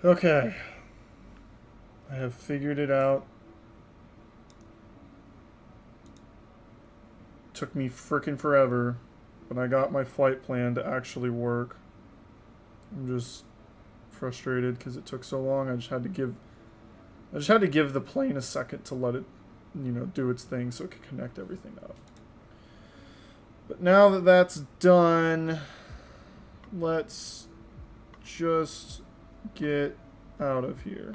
Okay. I have figured it out. Took me frickin' forever, but I got my flight plan to actually work. I'm just frustrated because it took so long. I just had to give the plane a second to let it, you know, do its thing so it could connect everything up. But now that that's done, let's just get out of here.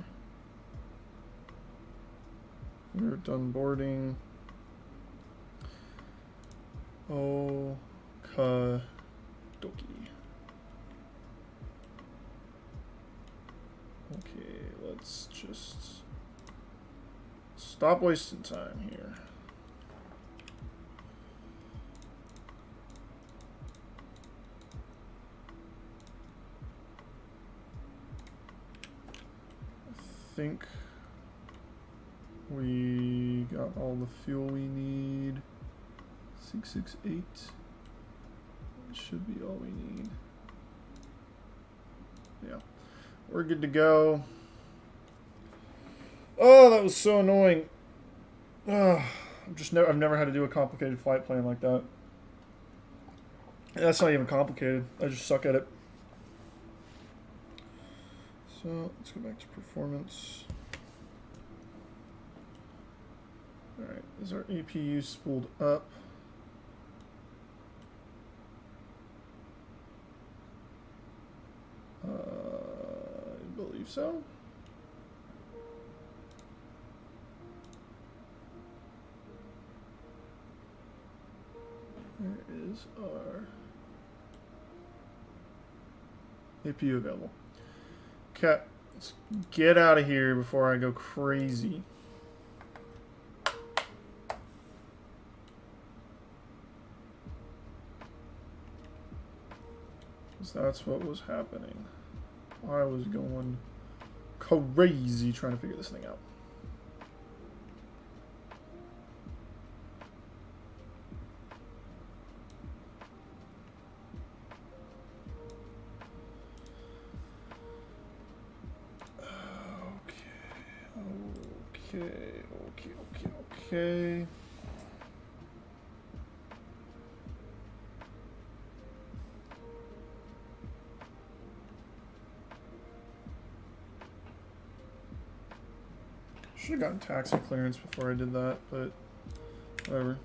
We're done boarding. Okie dokie. Okay, let's just stop wasting time here. I think we got all the fuel we need. 668 should be all we need. Yeah, we're good to go. Oh, that was so annoying. I've never had to do a complicated flight plan like that. That's not even complicated. I just suck at it. So let's go back to performance. All right, is our APU spooled up? I believe so. Where is our APU available? Okay, let's get out of here before I go crazy. That's what was happening. I was going crazy trying to figure this thing out. Okay. Should have gotten taxi clearance before I did that, but whatever.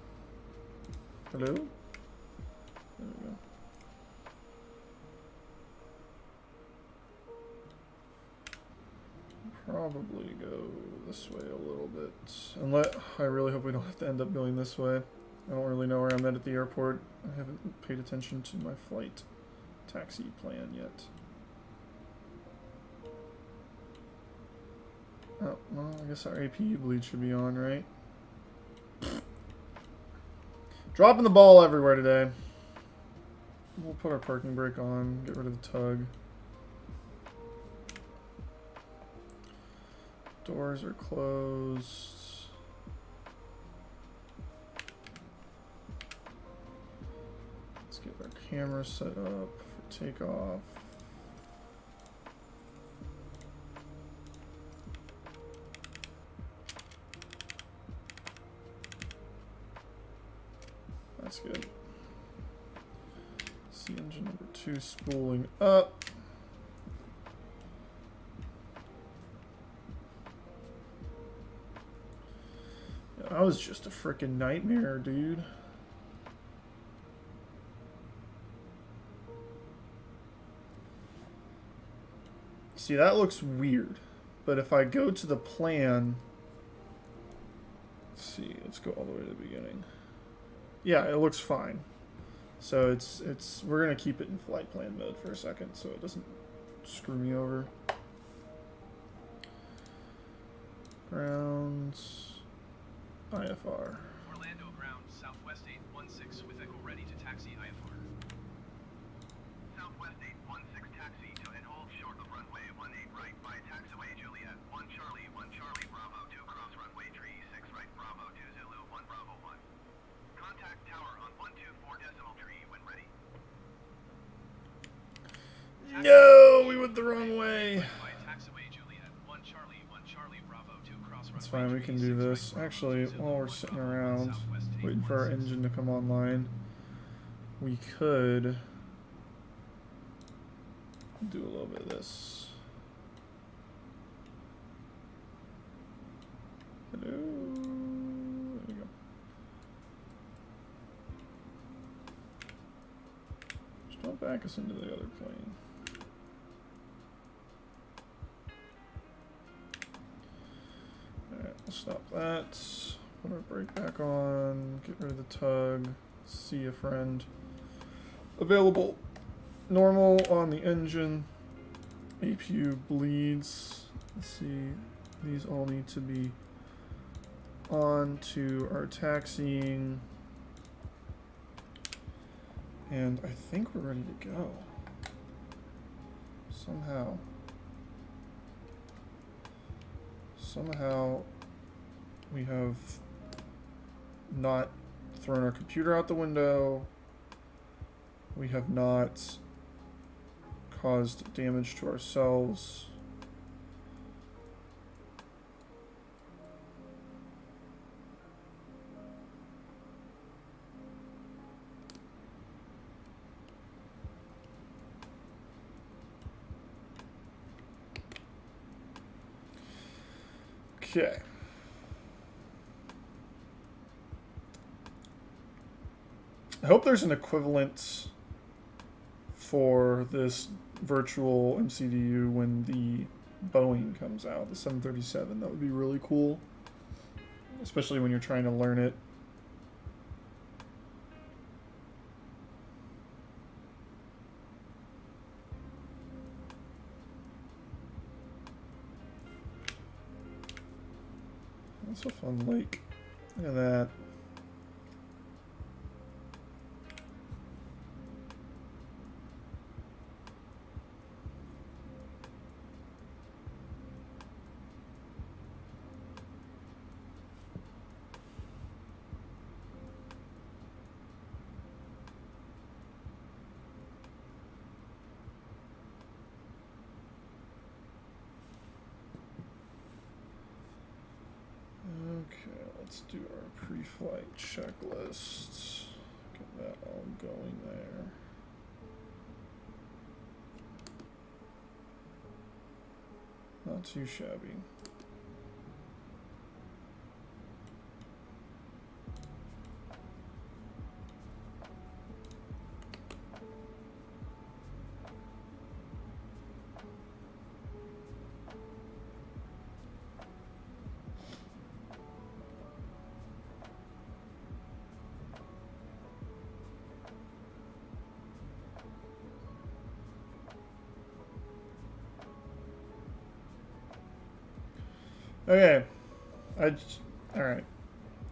Hello? There we go. Probably go this way a little bit. I really hope we don't have to end up going this way. I don't really know where I'm at the airport. I haven't paid attention to my flight taxi plan yet. Oh, well, I guess our APU bleed should be on, right? Dropping the ball everywhere today. We'll put our parking brake on, get rid of the tug. Doors are closed. Let's get our camera set up for takeoff. That's good. See engine number 2 spooling up. Yeah, that was just a freaking nightmare, dude. See, that looks weird. But if I go to the plan, let's see, let's go all the way to the beginning. Yeah, it looks fine. So we're gonna keep it in flight plan mode for a second so it doesn't screw me over. Grounds, IFR. Orlando ground, Southwest 816 with Echo ready to taxi IFR. Southwest 816 taxi to and hold short of runway 18 right by taxiway Juliet 1 Charlie Bravo 2 cross runway 36 right Bravo 2 Zulu 1 Bravo 1. Contact tower on 124 decimal tree when ready. No, we went the wrong way. By taxiway That's fine, we can do this. Actually, while we're sitting around waiting for our engine to come online, we could do a little bit of this. Hello. There we go. Just don't back us into the other plane. Alright, we'll stop that. Put our brake back on. Get rid of the tug. See a friend. Available. Normal on the engine. APU bleeds. Let's see. These all need to be on to our taxiing. And I think we're ready to go. Somehow we have not thrown our computer out the window. We have not caused damage to ourselves. Okay. I hope there's an equivalent for this virtual MCDU when the Boeing comes out, the 737. That would be really cool, especially when you're trying to learn it. That's a fun lake. Look at that. Okay, let's do our pre-flight checklist. Get that all going there. Not too shabby. Okay, alright,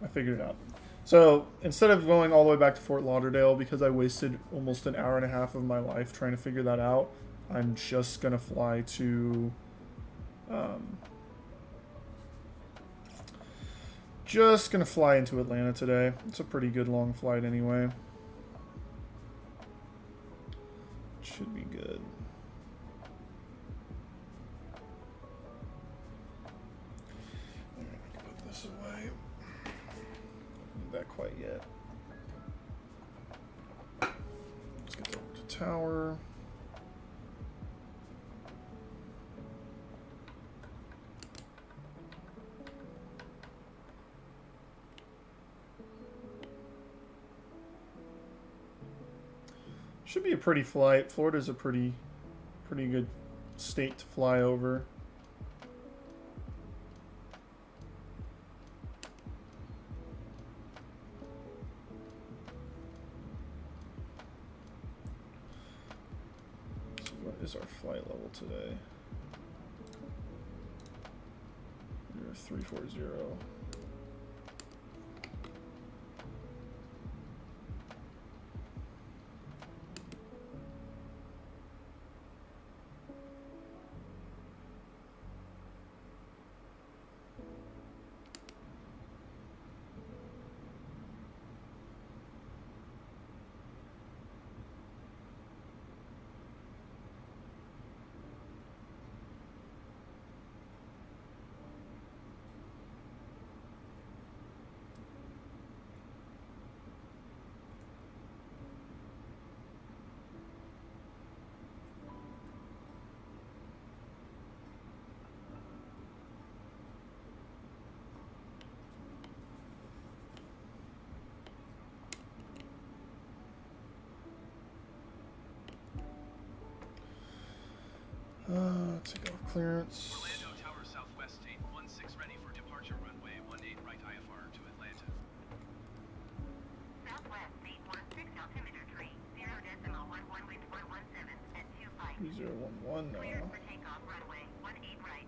I figured it out. So, instead of going all the way back to Fort Lauderdale, because I wasted almost an hour and a half of my life trying to figure that out, I'm just gonna fly to, just gonna fly into Atlanta today. It's a pretty good long flight anyway. Should be good. Away. Not that quite yet. Let's get over to tower. Should be a pretty flight. Florida's a pretty good state to fly over. Is our flight level today? We're 340. Take off clearance. Orlando Tower Southwest 816 ready for departure runway 18 right IFR to Atlanta. Southwest 816 altimeter tree 0.11 with 117 at 25. 3011 now. Cleared for takeoff runway 18 right.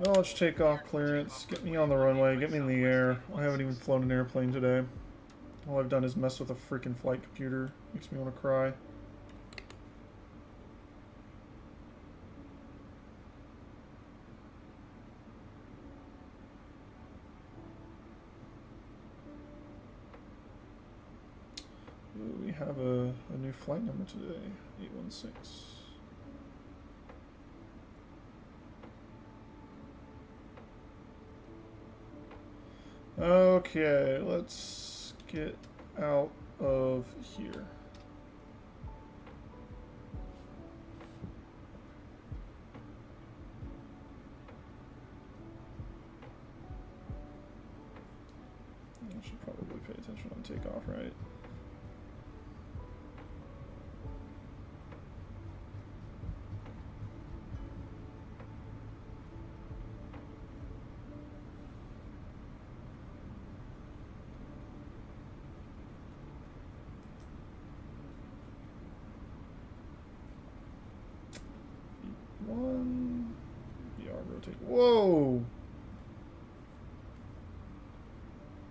Well, let's take off clearance. Get me on the runway. Get me in the air. I haven't even flown an airplane today. All I've done is mess with a freaking flight computer. Makes me want to cry. Ooh, we have a new flight number today. 816. Okay, let's get out of here. I should probably pay attention on takeoff, right? One. VR rotate. Whoa!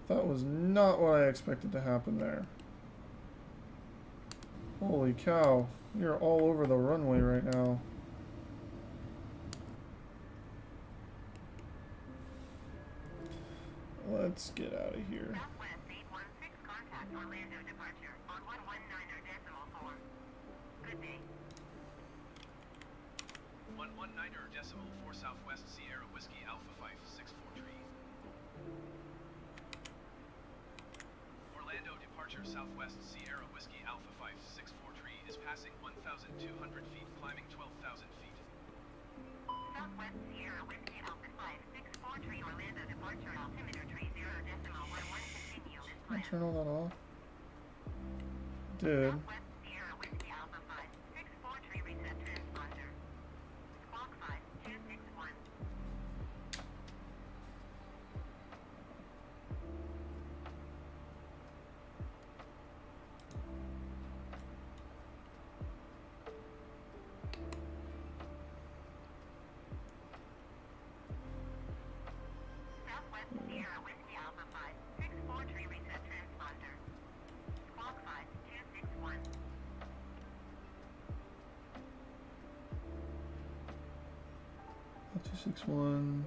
That was not what I expected to happen there. Holy cow. You're all over the runway right now. Let's get out of here. Southwest 816 contact Orlando departure on 119.4. Good day. 119.4 Southwest Sierra Whiskey Alpha 564 tree. Orlando departure Southwest Sierra Whiskey Alpha 564 tree is passing 1,200 feet, climbing 12,000 feet. Southwest Sierra Whiskey Alpha 564 tree Orlando departure altimeter tree 0.11 continue as Can I planned. turn all that off? Did. Southwest Sierra Whiskey Alpha 564 tree reset transponder. Squawk 5261. Southwest Sierra Whiskey Alpha 564 tree reset transponder. Squawk 5261. 261.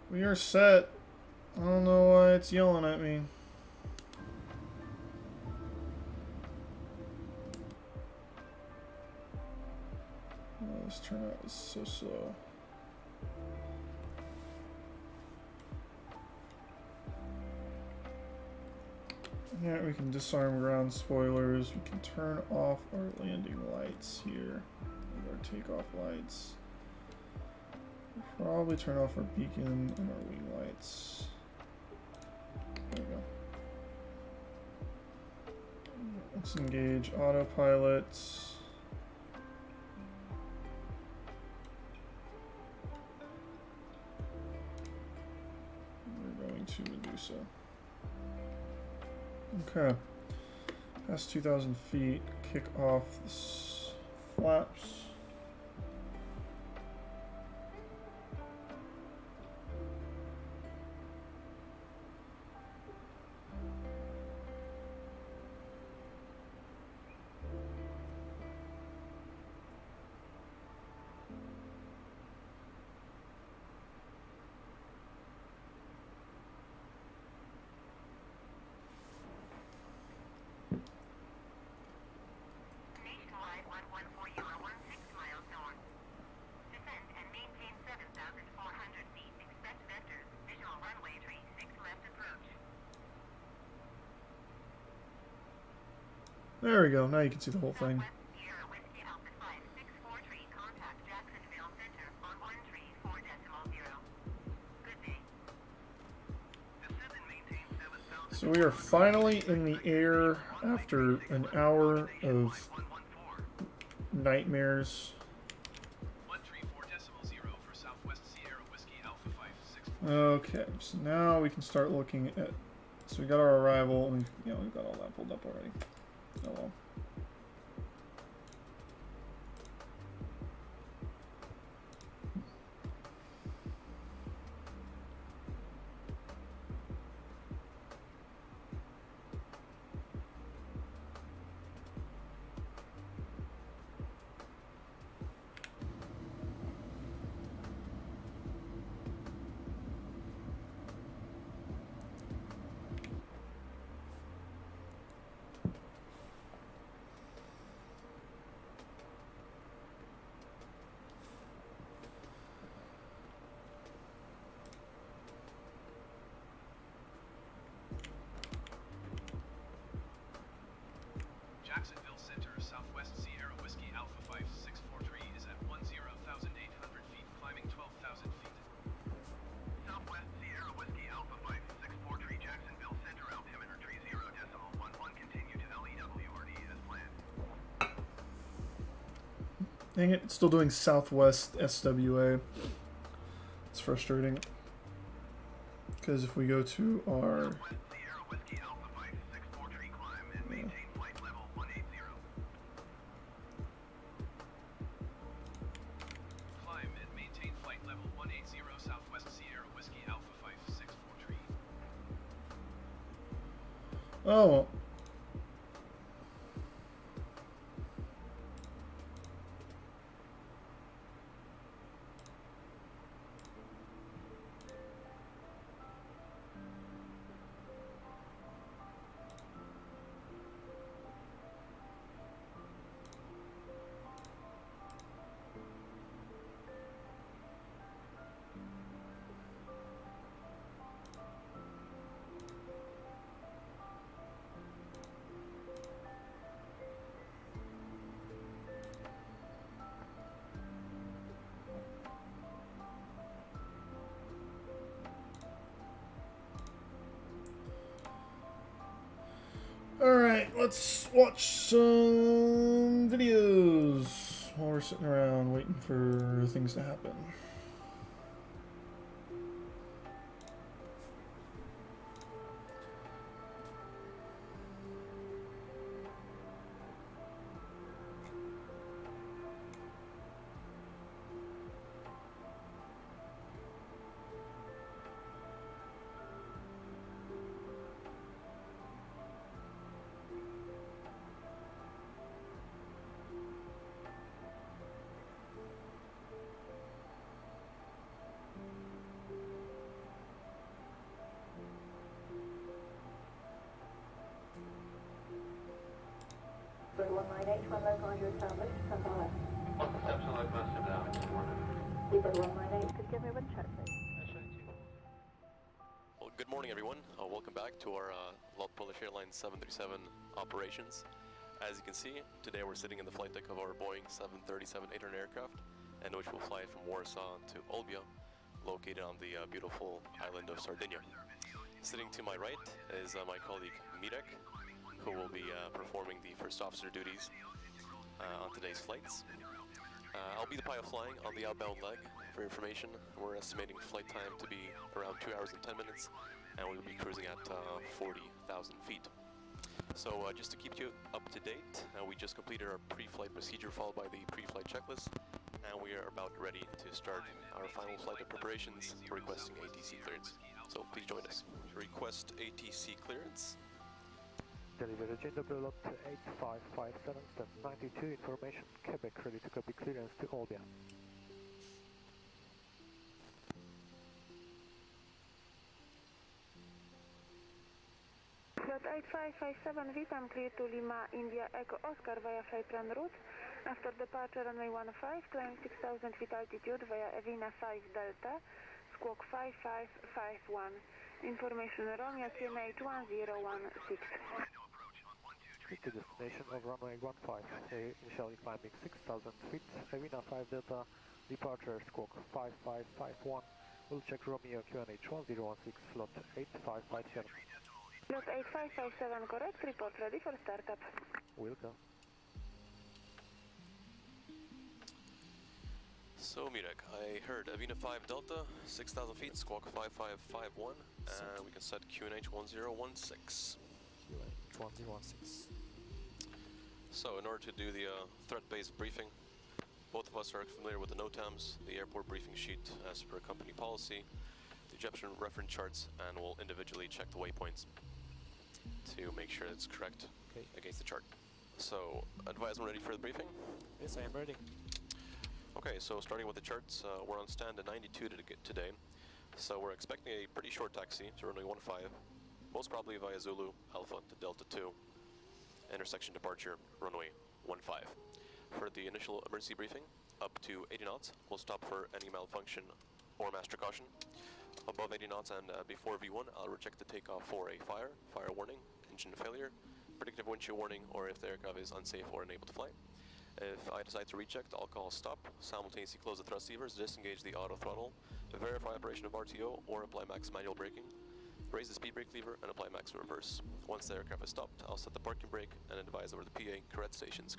We are set. I don't know why it's yelling at me. Oh, this turnout is so slow. Yeah, we can disarm ground spoilers. We can turn off our landing lights here. And our takeoff lights. We'll probably turn off our beacon and our wing lights. There we go. Let's engage autopilot. We're going to Medusa. Okay. Past 2,000 feet. Kick off the flaps. Nationwide 114 16 miles north. Descend and maintain 7,400 feet. Expect vectors. Visual runway tree 6 left approach. There we go. Now you can see the whole thing. Southwest Sierra Whiskey Alpha 564 tree. Contact Jacksonville Center on 13.4.0. Good day. Descend and maintain 7,000. So We are finally in the air after an hour of nightmares. 134.0 for Southwest Sierra Whiskey Alpha 564. Okay, so now we can start looking at. So we got our arrival. We've got all that pulled up already. Oh well. Jacksonville Center, Southwest Sierra Whiskey Alpha 5643 is at 10,800 feet, climbing 12,000 feet. Southwest Sierra Whiskey Alpha 5643, Jacksonville Center, altimeter 30.11, continue to LEWRD as planned. Dang it, it's still doing Southwest SWA. It's frustrating. Because if we go to our... Southwest Sierra Whiskey Alpha 5643, climb and maintain flight level 180. Climb and maintain flight level 180, Southwest Sierra Whiskey Alpha 5643. Oh, well. Alright, let's watch some videos while we're sitting around waiting for things to happen. But 198, one local on your establish, stand by. Reception like massive now, it's morning. Seabird 198, could you give me a wind check, please? Well, good morning, everyone. Welcome back to our Lot Polish Airlines 737 operations. As you can see, today we're sitting in the flight deck of our Boeing 737-800 aircraft, and which will fly from Warsaw to Olbia, located on the beautiful island of Sardinia. Sitting to my right is my colleague Mirek, who will be performing the first officer duties on today's flights. I'll be the pilot flying on the outbound leg. For information, we're estimating flight time to be around 2 hours and 10 minutes, and we'll be cruising at 40,000 feet. So just to keep you up to date, we just completed our pre-flight procedure followed by the pre-flight checklist, and we are about ready to start our final flight of preparations, requesting ATC clearance. So please join us. Request ATC clearance. Delivery dzień dobry, lot 8557, step 92, information, Quebec, ready to copy clearance to Olbia. Lot 8557, witam, clear to Lima, India, Echo Oscar via flight plan route. After departure runway 15, climb 6000 feet altitude via Evina 5 Delta, squawk 5551. Information Romeo QNH 1016. To destination of runway 15, initially climbing 6000 feet, Evina 5 Delta, departure squawk 5551. We'll check Romeo QNH 1016, slot 8557. Plus 8557 correct, report ready for startup. Will go. So Mirek, I heard Avina 5 Delta, 6,000 feet, squawk 5551, and we can set QNH 1016. QNH 1016. So in order to do the threat-based briefing, both of us are familiar with the NOTAMs, the airport briefing sheet as per company policy, the Egyptian reference charts, and we'll individually check the waypoints to make sure it's correct against the chart. So, advise when ready for the briefing? Yes, I am ready. Okay, so starting with the charts, we're on stand at 92 today, so we're expecting a pretty short taxi to runway 15, most probably via Zulu Alpha to Delta 2, intersection departure runway 15. For the initial emergency briefing, up to 80 knots, we'll stop for any malfunction or master caution. Above 80 knots and before V1, I'll reject the takeoff for a fire warning, engine failure, predictive wind chill warning, or if the aircraft is unsafe or unable to fly. If I decide to reject, I'll call stop, simultaneously close the thrust levers, disengage the auto throttle, verify operation of RTO, or apply max manual braking, raise the speed brake lever, and apply max reverse. Once the aircraft is stopped, I'll set the parking brake and advise over the PA, correct stations.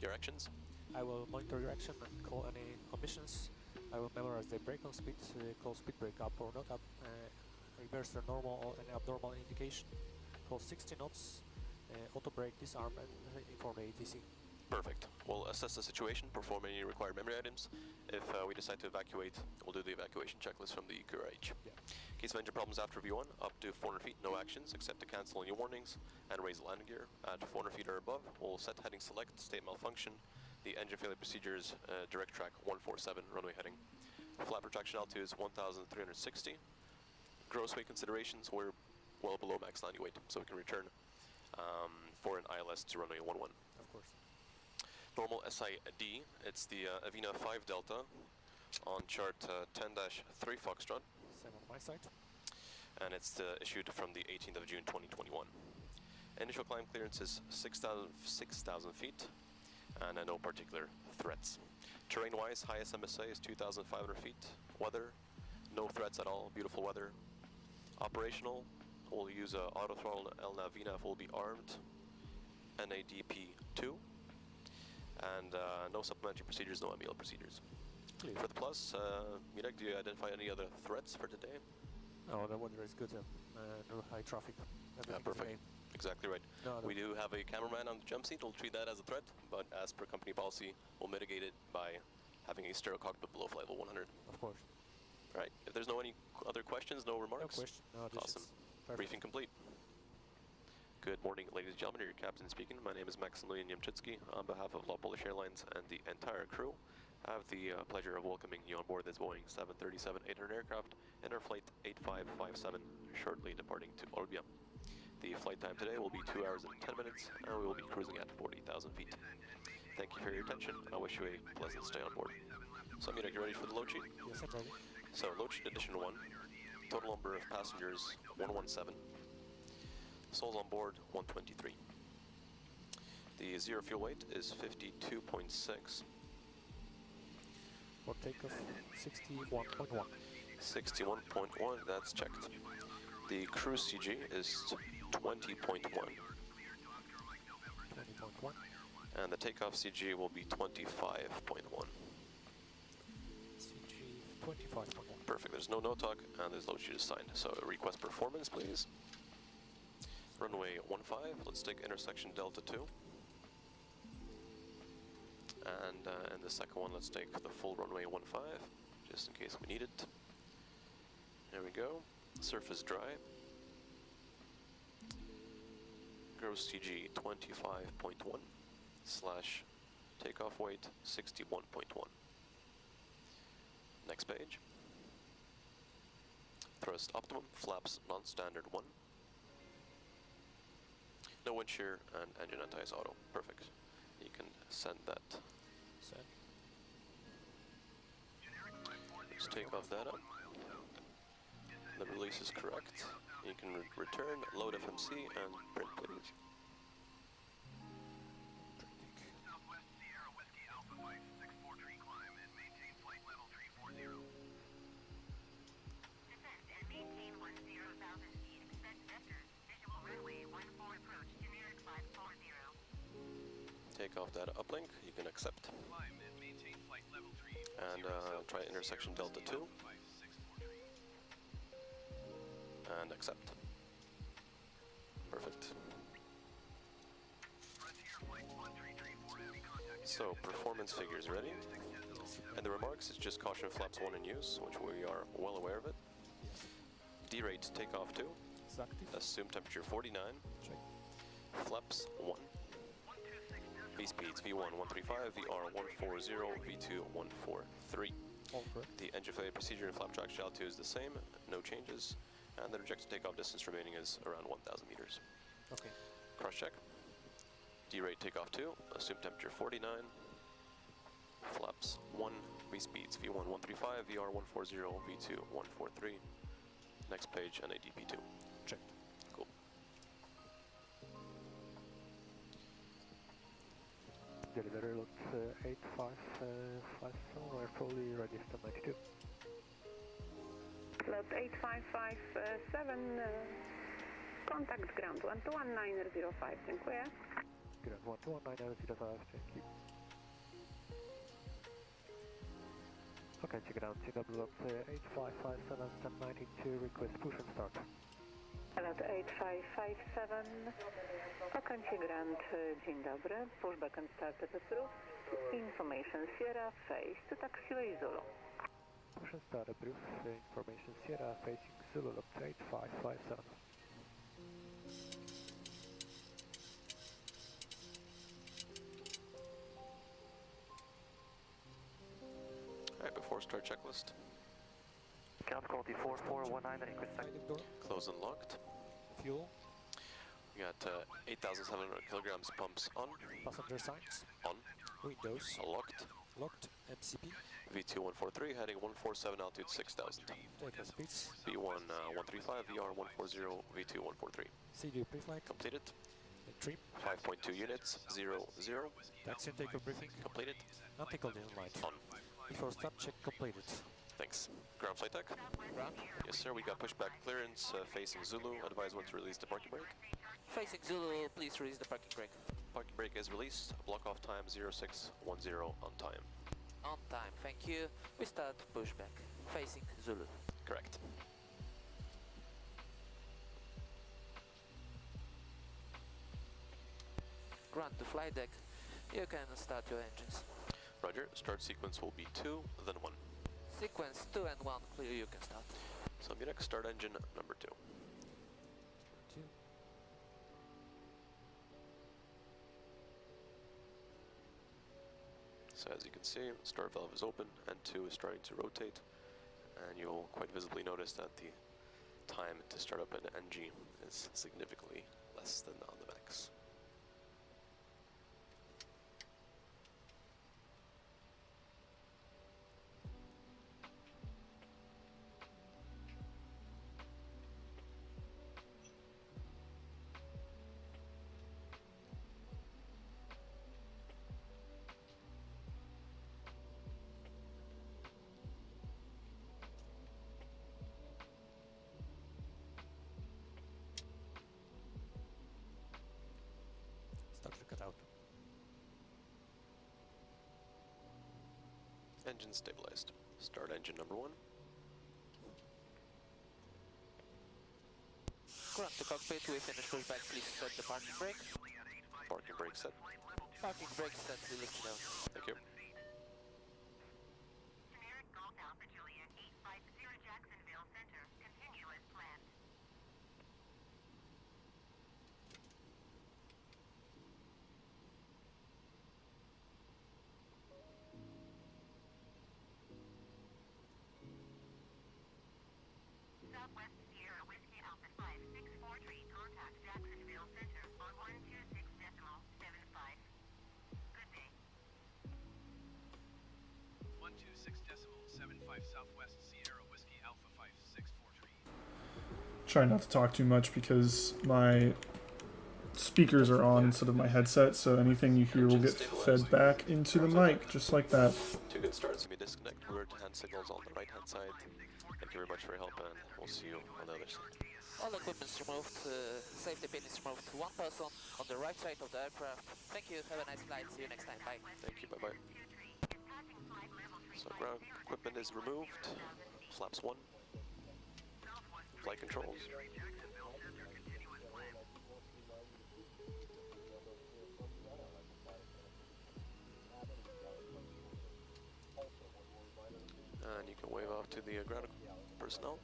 Your actions? I will monitor direction and call any omissions. I will memorize the brake on speed, call speed brake up or not up, reverse the normal or any abnormal indication, call 60 knots, auto brake, disarm, and inform the ATC. Perfect. We'll assess the situation, perform any required memory items. If we decide to evacuate, we'll do the evacuation checklist from the QRH. Yeah. In case of engine problems after V1, up to 400 feet, no actions except to cancel any warnings and raise the landing gear. At 400 feet or above, we'll set heading select, state malfunction, the engine failure procedures, direct track 147, runway heading. Flap retraction altitude is 1,360. Gross weight considerations, we're well below max landing weight, so we can return for an ILS to runway 11. Of course. Normal SID, it's the Avina 5 Delta on chart 10-3 Foxtrot. Same on my side. And it's issued from the 18th of June 2021. Initial climb clearance is 6,000 feet and no particular threats. Terrain-wise, highest MSA is 2,500 feet. Weather, no threats at all, beautiful weather. Operational, we'll use auto throttle El Navina if we'll be armed. NADP 2. And no supplementary procedures, no MEL procedures. Clear. For the plus, Mirek, do you identify any other threats for today? No, the weather is good. No high traffic. Yeah, perfect. Exactly right. No, we do have a cameraman on the jump seat. We'll treat that as a threat, but as per company policy, we'll mitigate it by having a stereo cockpit below flight level 100. Of course. All right. If there's no any other questions, no remarks. No question. No, this awesome. is perfect. Briefing complete. Good morning, ladies and gentlemen. Your captain speaking. My name is Maximilian Yemchitsky. On behalf of Lot Polish Airlines and the entire crew, I have the pleasure of welcoming you on board this Boeing 737-800 aircraft in our flight 8557, shortly departing to Orbia. The flight time today will be 2 hours and 10 minutes, and we will be cruising at 40,000 feet. Thank you for your attention. I wish you a pleasant stay on board. So, Mirek, you ready for the load sheet? Yes, I'm ready. So, load sheet edition 1. Total number of passengers 117. Souls on board 123. The zero fuel weight is 52.6. For takeoff, 61.1. 61.1, that's checked. The cruise CG is 20.1. 20.1. And the takeoff CG will be 25.1. CG 25.1. Perfect, there's no talk and there's load sheet assigned. So request performance, please. Runway 15, let's take intersection Delta 2. And in the second one, let's take the full runway 15, just in case we need it. There we go. Surface dry. Gross CG 25.1 slash takeoff weight 61.1. Next page. Thrust optimum, flaps non-standard 1. No wind shear and engine anti-ice auto. Perfect. You can send that. Send. Let's take off that up. The release is correct. You can return, load FMC, and print, please. Southwest Sierra Whiskey Alpha Mike 64 tree climb and maintain flight level 340. Descend and maintain 10,000 feet. Expect vectors. take off data uplink, you can accept. And try intersection Delta 2. And accept. Perfect. So, performance figures ready. And the remarks is just caution flaps 1 in use, which we are well aware of it. D-rate takeoff 2. It's active. Assume temperature 49. Check. Flaps 1. V-speeds V1 135, VR 140, V2 143. All correct. The engine failure procedure and flap track altitude is the same, no changes. And the projected takeoff distance remaining is around 1,000 meters. Okay. Cross check. D-rate takeoff 2, assume temperature 49. Flaps 1, V-speeds V1 135, VR 140, V2 143. Next page, NADP 2. Checked. Cool. Delivery lot 8557, we're fully ready for 92. Lot 8557, contact ground 121905, dziękuję. Ground 121905, thank you. Okay, check it out, TW lot 8557, 1092, request push and start. Lot 8557, Okręcie Grand, dzień dobry, pushback and start approved, information Sierra, face to taxiway Zulu. Push and start approved, information Sierra, facing Zulu lot 8557. Alright, before start checklist. Count quality 4419, request Sliding door, Closed and locked. fuel, We got 8,700 kilograms pumps on. passenger signs, On. windows, Locked. locked, MCP, V2 143, heading 147, altitude 6,000. takeoff speeds, V1 135, VR 140, V2 143. CDU pre-flight, Completed. trim, 5.2 units, 0, 0. taxi and takeoff briefing, Completed. untickled in light. On. Before start check completed. Thanks. Ground flight deck. Ground, Yes, sir. We got pushback clearance facing Zulu. Advise when to release the parking brake. Facing Zulu, please release the parking brake. Parking brake is released. Block off time 0610 on time. On time, thank you. We start pushback. Facing Zulu. Correct. Ground to flight deck. You can start your engines. Roger. Start sequence will be 2, then 1. Sequence 2 and 1, clear, you can start. So Munich, start engine number 2. 2, So as you can see, start valve is open and 2 is starting to rotate, and you'll quite visibly notice that the time to start up an NG is significantly less than on the max. starter cut out. Engine stabilized. Start engine number 1. Ground to cockpit, we finish pushback, please set the parking brake. Parking brake set. Parking brake set, we lift it out. Thank you. Generic Golf Alpha Juliet 850 Jacksonville Center. Continue as planned. Southwest Sierra Whiskey Alpha 5643, contact Jacksonville Center on 126.75. Good day. 126.75 Southwest Sierra Whiskey Alpha 5643. Try not to talk too much because my speakers are on instead of my headset, so anything you hear will get fed back into the mic, just like that. 2 good starts. Let me disconnect. Alert hand signals on the right hand side. Thank you very much for your help, and we'll see you on the other side. All equipment is removed, safety pin is removed. One person on the right side of the aircraft. Thank you, have a nice flight, see you next time, bye. Thank you, bye-bye. So ground equipment is removed. Flaps 1. Flight controls. And you can wave off to the ground personnel.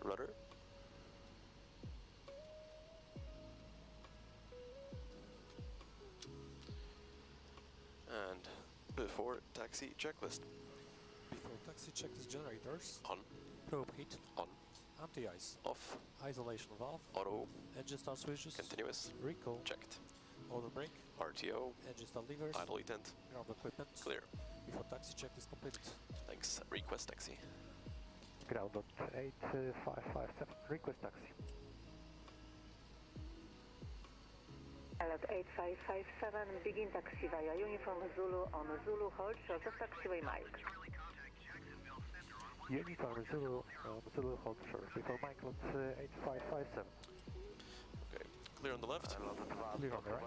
Rudder. And before taxi checklist. Before taxi checklist generators. On. Probe heat. On. Anti-ice. Off. Isolation valve. Auto. Engine start switches. Continuous. Recall. Checked. Auto brake. RTO. Engine start levers. Idle detent. Ground equipment. Clear. Before taxi checklist completed. Thanks. Request taxi. Ground dot 8557, request taxi. Alert 8557, begin taxi via uniform Zulu on Zulu hold short of taxiway Mike. Uniform Zulu on Zulu hold short before Mike lot 8557. Okay. Clear on the left. Clear on the right.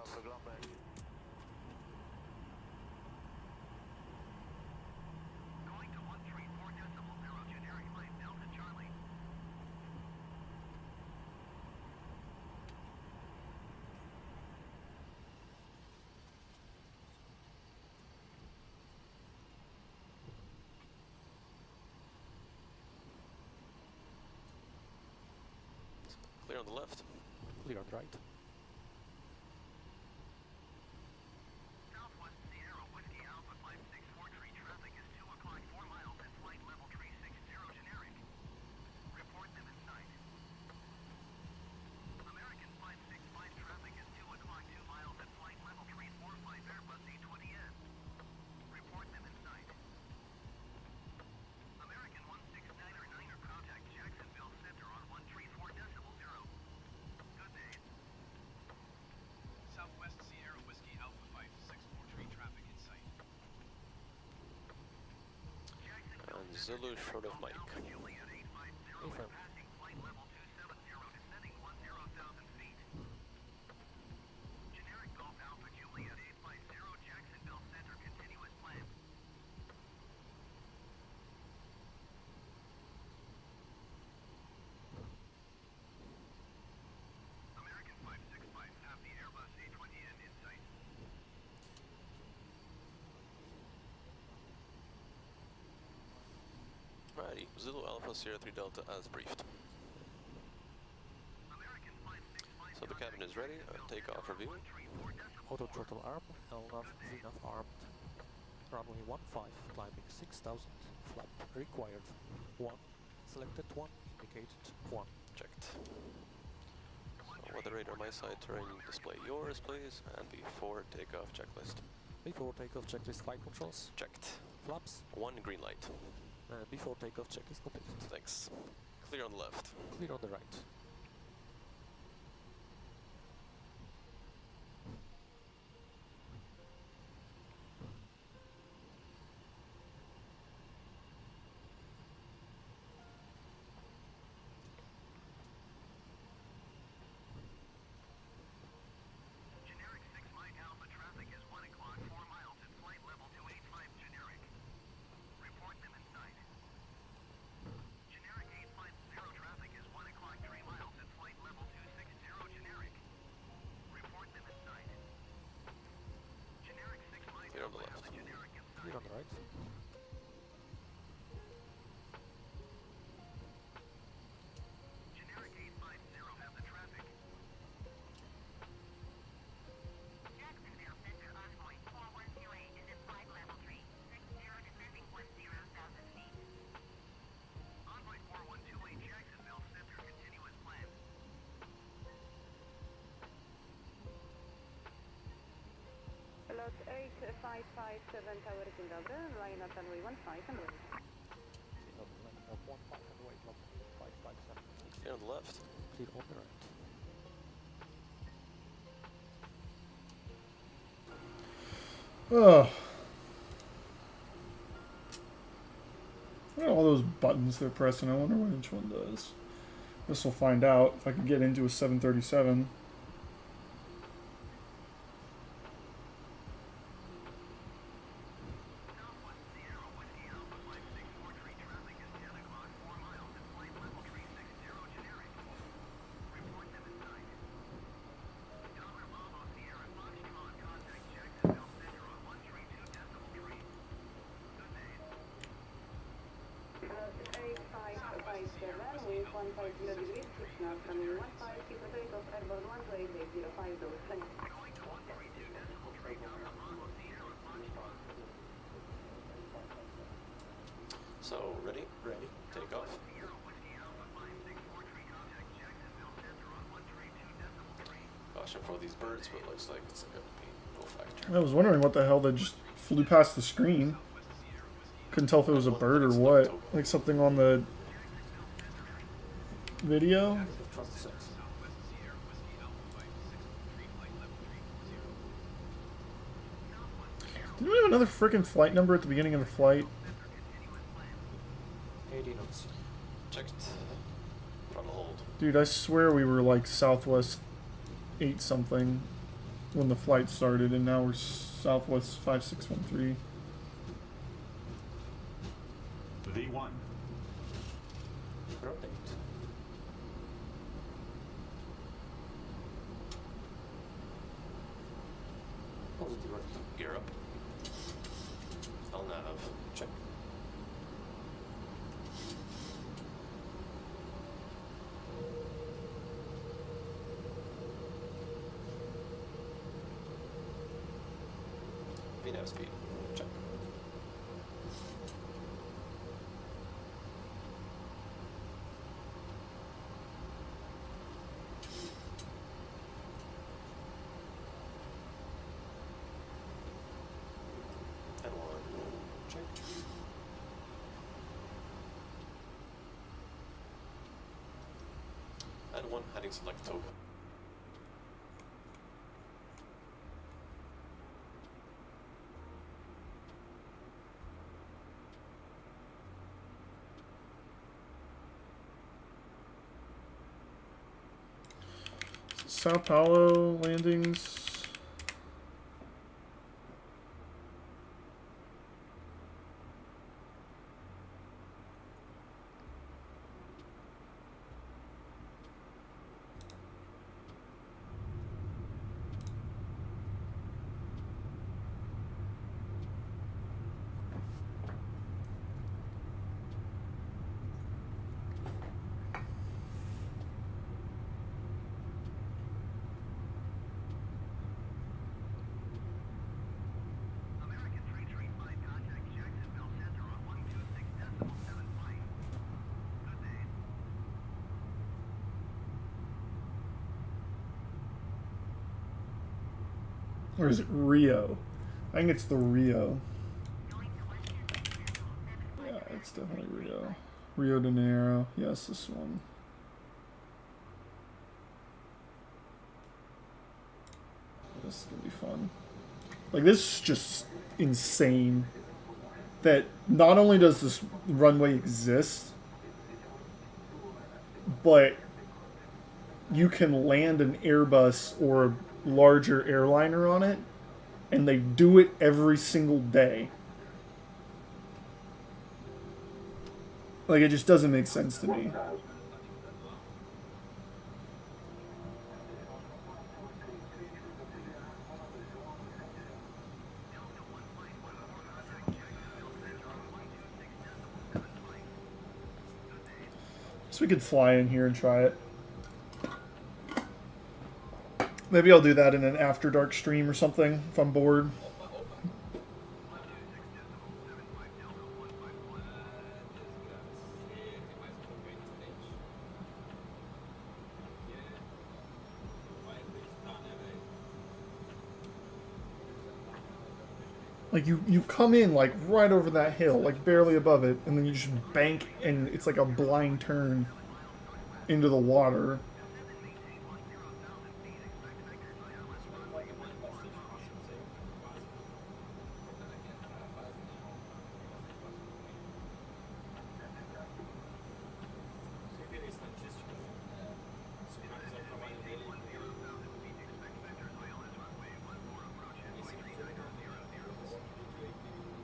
Going to 134.0 generic line Delta Charlie. Clear on the left. Clear on the right. Southwest Sierra Whiskey Alpha 564 tree traffic is 2 o'clock 4 miles at flight level 360 generic. Report them in sight. American 565 traffic is 2 o'clock 2 miles at flight level 345 Airbus A320N. Report them in sight. American 169er 9er contact Jacksonville Center on 134.0. Good day. Southwest Sierra Whiskey Alpha 564 tree traffic in sight. And Zulu short of Mike. Juliet 850 Affirm. passing flight level 270 descending 10,000 feet. Generic Golf Alpha Juliet 850 Jacksonville Center continuous plan. American 565 have the Airbus A320N in sight. Righty. Zulu Alpha Sierra 3 Delta as briefed. American 565 So the cabin is ready. Takeoff review. 134.0 Auto throttle arm, LNAV, VNAV armed. Runway 15, climbing 6000, flap required 1, selected 1, indicated 1. Checked. So weather radar my side, terrain display yours, please. And before takeoff checklist. Before takeoff checklist flight controls, Checked. flaps, 1 green light. before takeoff check is completed. Thanks. Clear on the left. Clear on the right. Generic 6 Mike Alpha traffic is 1 o'clock 4 miles at flight level 285 generic. Report them in sight. Generic 850 traffic is 1 o'clock 3 miles at flight level 260 generic. Report them in sight. Generic 6 Mike Clear on the Alpha left. have the generic in sight. Clear on the right. Generic 850 have the traffic. Jacksonville Center Envoy 4128 is at flight level 360 descending 10,000 feet. Envoy 4128 Jacksonville Center continuous plan. Lot 8557 Tower, dzień dobry. Line at runway 15 and ready. 15 and wait lot 557. Clear on the left. Clear on the right. Oh. Look at all those buttons they're pressing. I wonder which one does. This will find out if I can get into a 737. So, ready? Ready. Take off. Caution for these birds, but it looks like it's going to be no factor. I was wondering what the hell that just flew past the screen. Couldn't tell if it was a bird or what. Like something on the video. Didn't we have another freaking flight number at the beginning of the flight? 80 knots. Checked. Throttle hold. Dude, I swear we were like Southwest 8 something when the flight started, and now we're Southwest 5613. V1. Rotate. Positive right. Gear up. LNAV. Check. VNAV speed. Check. And one. Check. And one heading select toga. Sao Paulo landings. American 335 contact Jacksonville Center on 126.75. Good day. Or is it Rio? I think it's the Rio. Yeah, it's definitely Rio. Rio de Janeiro. Yes, this one. This is gonna be fun. Like, this is just insane. That not only does this runway exist, but you can land an Airbus or a larger airliner on it, and they do it every single day. Like, it just doesn't make sense to me. So we could fly in here and try it. Maybe I'll do that in an After Dark stream or something if I'm bored. Like, you come in, like, right over that hill, like, barely above it, and then you just bank, and it's like a blind turn into the water.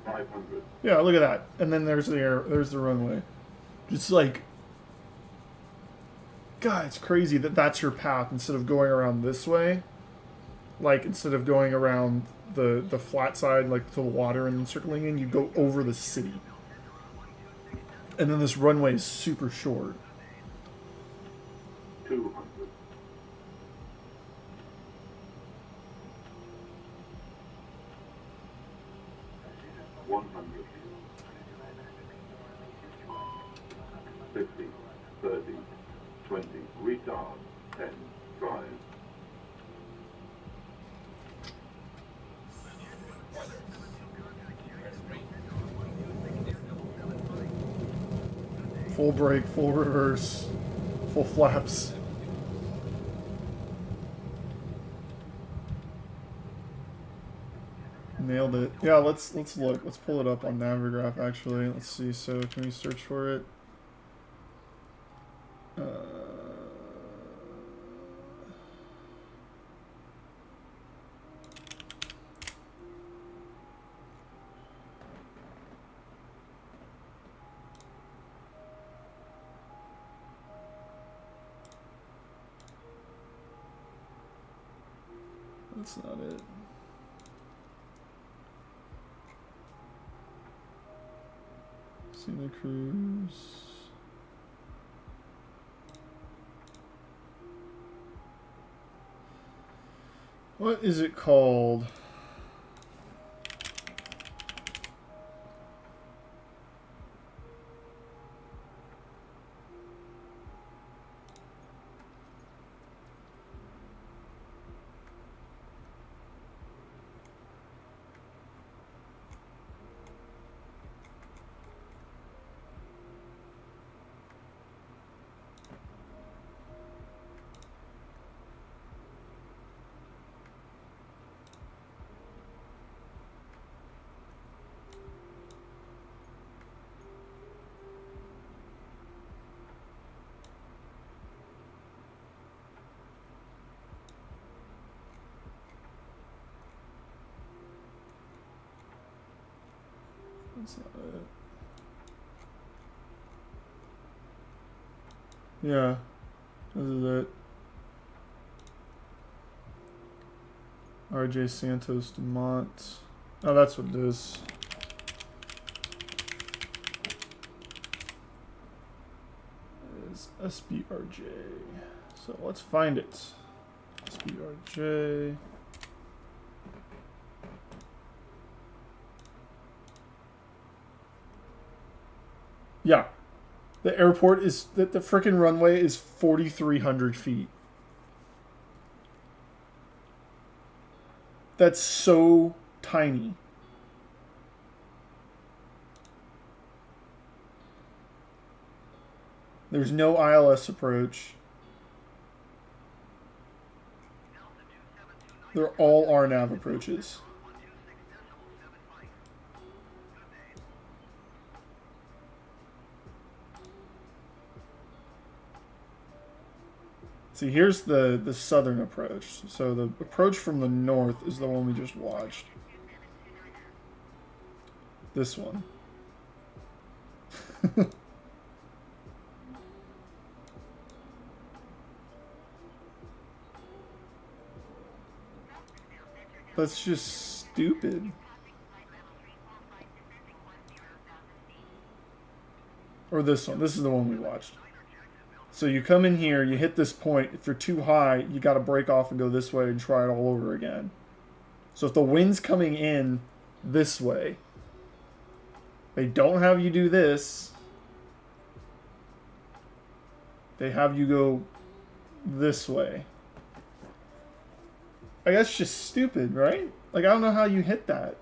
500. Yeah, look at that. And then there's the air, there's the runway. Just like, God, it's crazy that that's your path instead of going around this way. Like, instead of going around the flat side, like to the water and circling in, you go over the city. And then this runway is super short. 200. 100. 50, 30, 20, retard, 10, drive. Full brake, full reverse, full flaps. Nailed it. Yeah, let's look. Let's pull it up on Navigraph actually. Let's see. So can we search for it? That's not it. Santa Cruz. What is it called? That's not it. Yeah, this is it. RJ Santos Dumont. Oh, that's what it is. It is SBRJ. So let's find it. SBRJ. Yeah. The airport is, the frickin' runway is 4,300 feet. That's so tiny. There's no ILS approach. They're all RNAV approaches. See, here's the southern approach. So the approach from the north is the one we just watched. This one. That's just stupid. Or this one. This is the one we watched. So you come in here, you hit this point. If you're too high, you got to break off and go this way and try it all over again. So if the wind's coming in this way, they don't have you do this. They have you go this way. Like, that's just stupid, right? Like, I don't know how you hit that.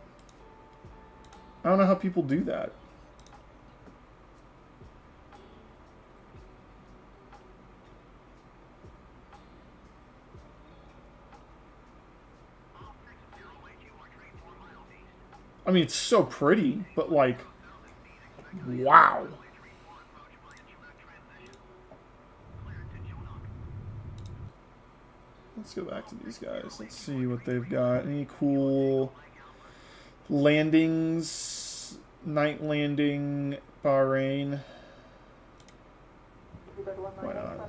I don't know how people do that. I mean, it's so pretty, but like, wow. Let's go back to these guys. Let's see what they've got. Any cool landings? night landing Bahrain. Why not?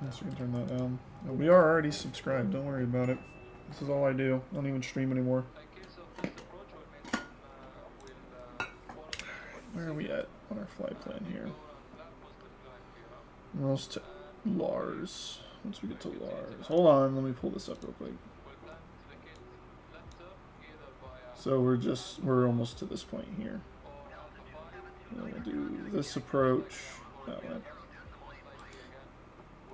Yes, we can turn that down. No, we are already subscribed. Don't worry about it. This is all I do. I don't even stream anymore. Where are we at on our flight plan here? Almost to Lars. Once we get to Lars. Hold on, let me pull this up real quick. So we're almost to this point here. We'll do this approach that way.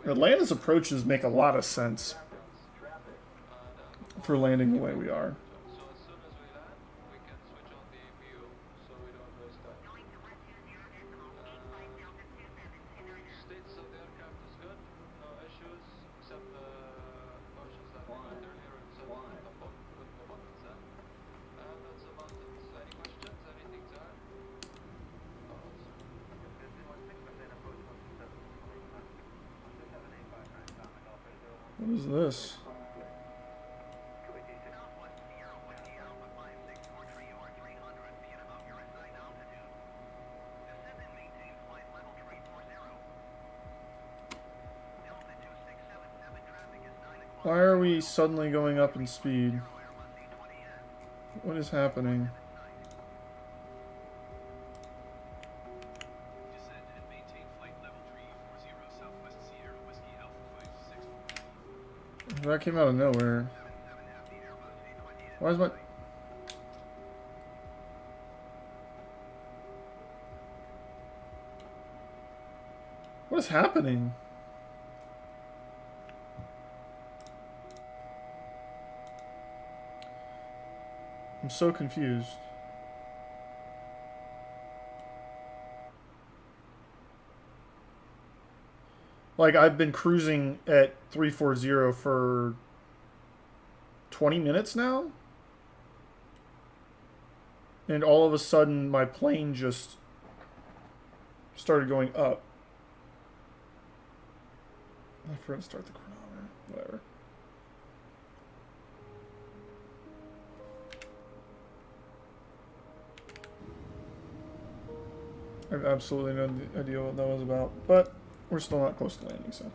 Atlanta's approaches make a lot of sense for landing the way we are. What is this? Why are we suddenly going up in speed? What is happening? That came out of nowhere. Why is my... What is happening? I'm so confused. Like, I've been cruising at 340 for 20 minutes now? And all of a sudden, my plane just started going up. I forgot to start the chronometer. Whatever. I have absolutely no idea what that was about, but we're still not close to landing, so.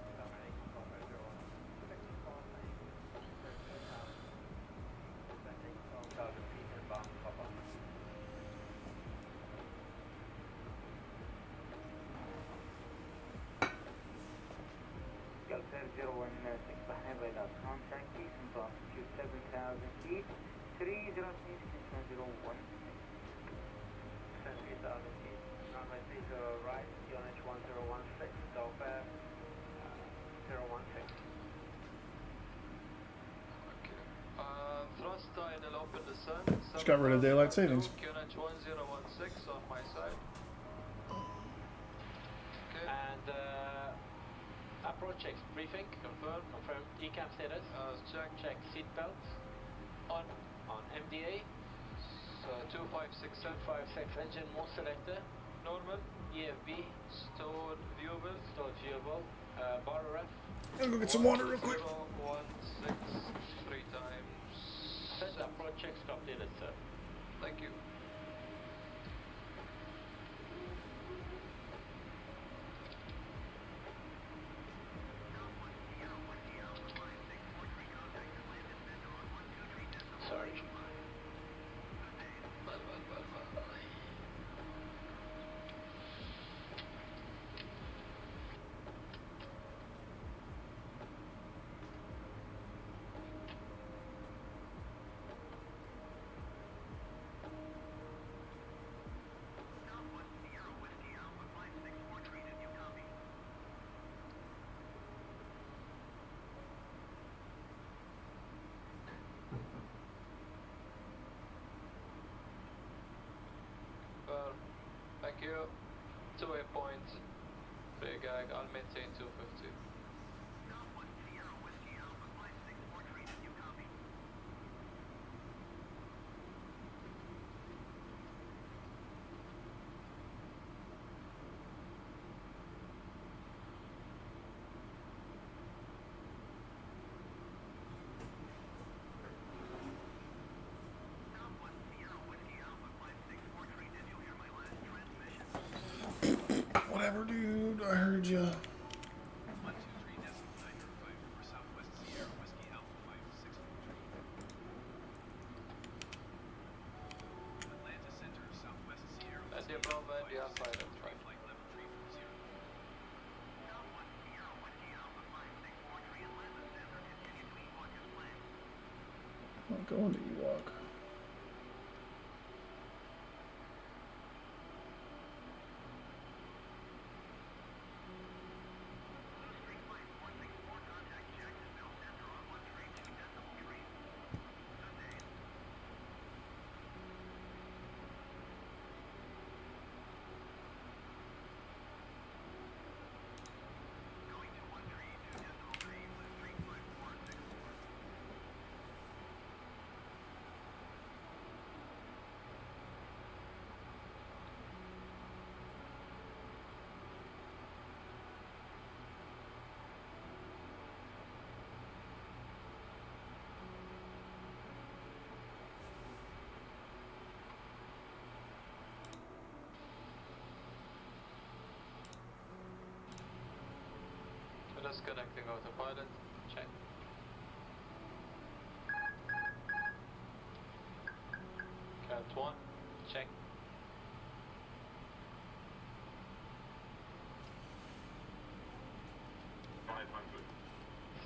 Just got rid of daylight savings. And approach checks briefing. Confirm. Confirm. ECAM status. Check seatbelt. On MDA. So 256 engine mode selector. Normal. EFB. Stored viewable. Stored viewable. Bar ref. I'm gonna go get some water real quick. 016 3 times. Set approach checks completed, sir. Thank you. Sorry. Thank you. 2-way point. Free gag, I'll maintain 250. I heard you. 123.905 for Southwest Sierra Whiskey Alpha 5643. Atlanta Center, Southwest Sierra At Whiskey the above Alpha end, you are silent, 5643, right? flight level 340. Southwest Sierra Whiskey Alpha 5643, Atlanta Center, continue to Ewok as planned. I'm going to Ewok. Disconnecting autopilot. Check. Cat 1. Check.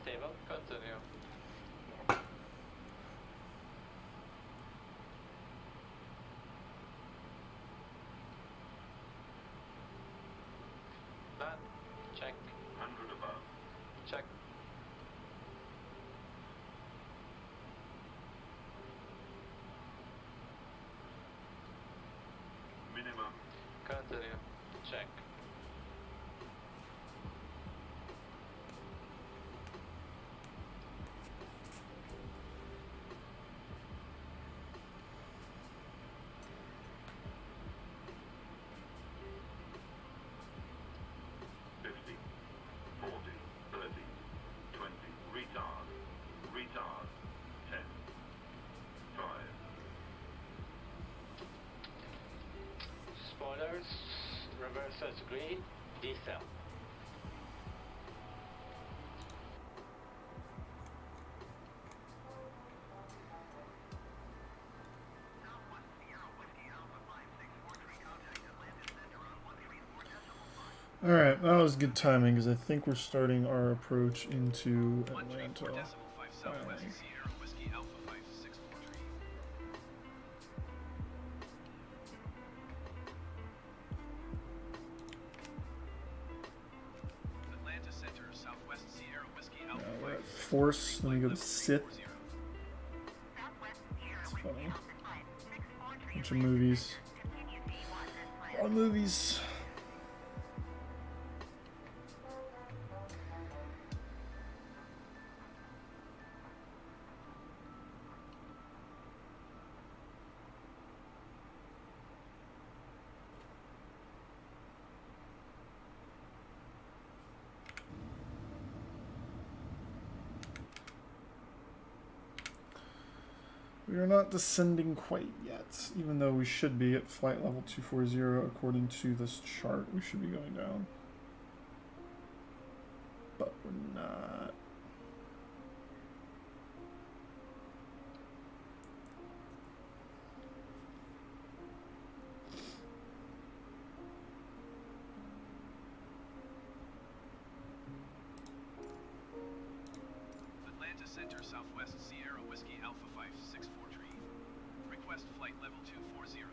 Stable. Continue. Land. Check. 100 above. Check. Minimum. Continue. Check. Retard. 10. 5. Spoilers. Reversers green. Decel. Alright, that was good timing because I think we're starting our approach into Atlanta. Southwest Sierra Whiskey Alpha 5643. Atlanta Center, Southwest Sierra Whiskey Alpha 5643. We're at Force, then we go to Sith. It's funny. Bunch of movies. A lot of movies. We are not descending quite yet, even though we should be at flight level 240 according to this chart. We should be going down. But we're not. Atlanta Center, Southwest Sierra Whiskey Alpha 5643. Request flight level 240.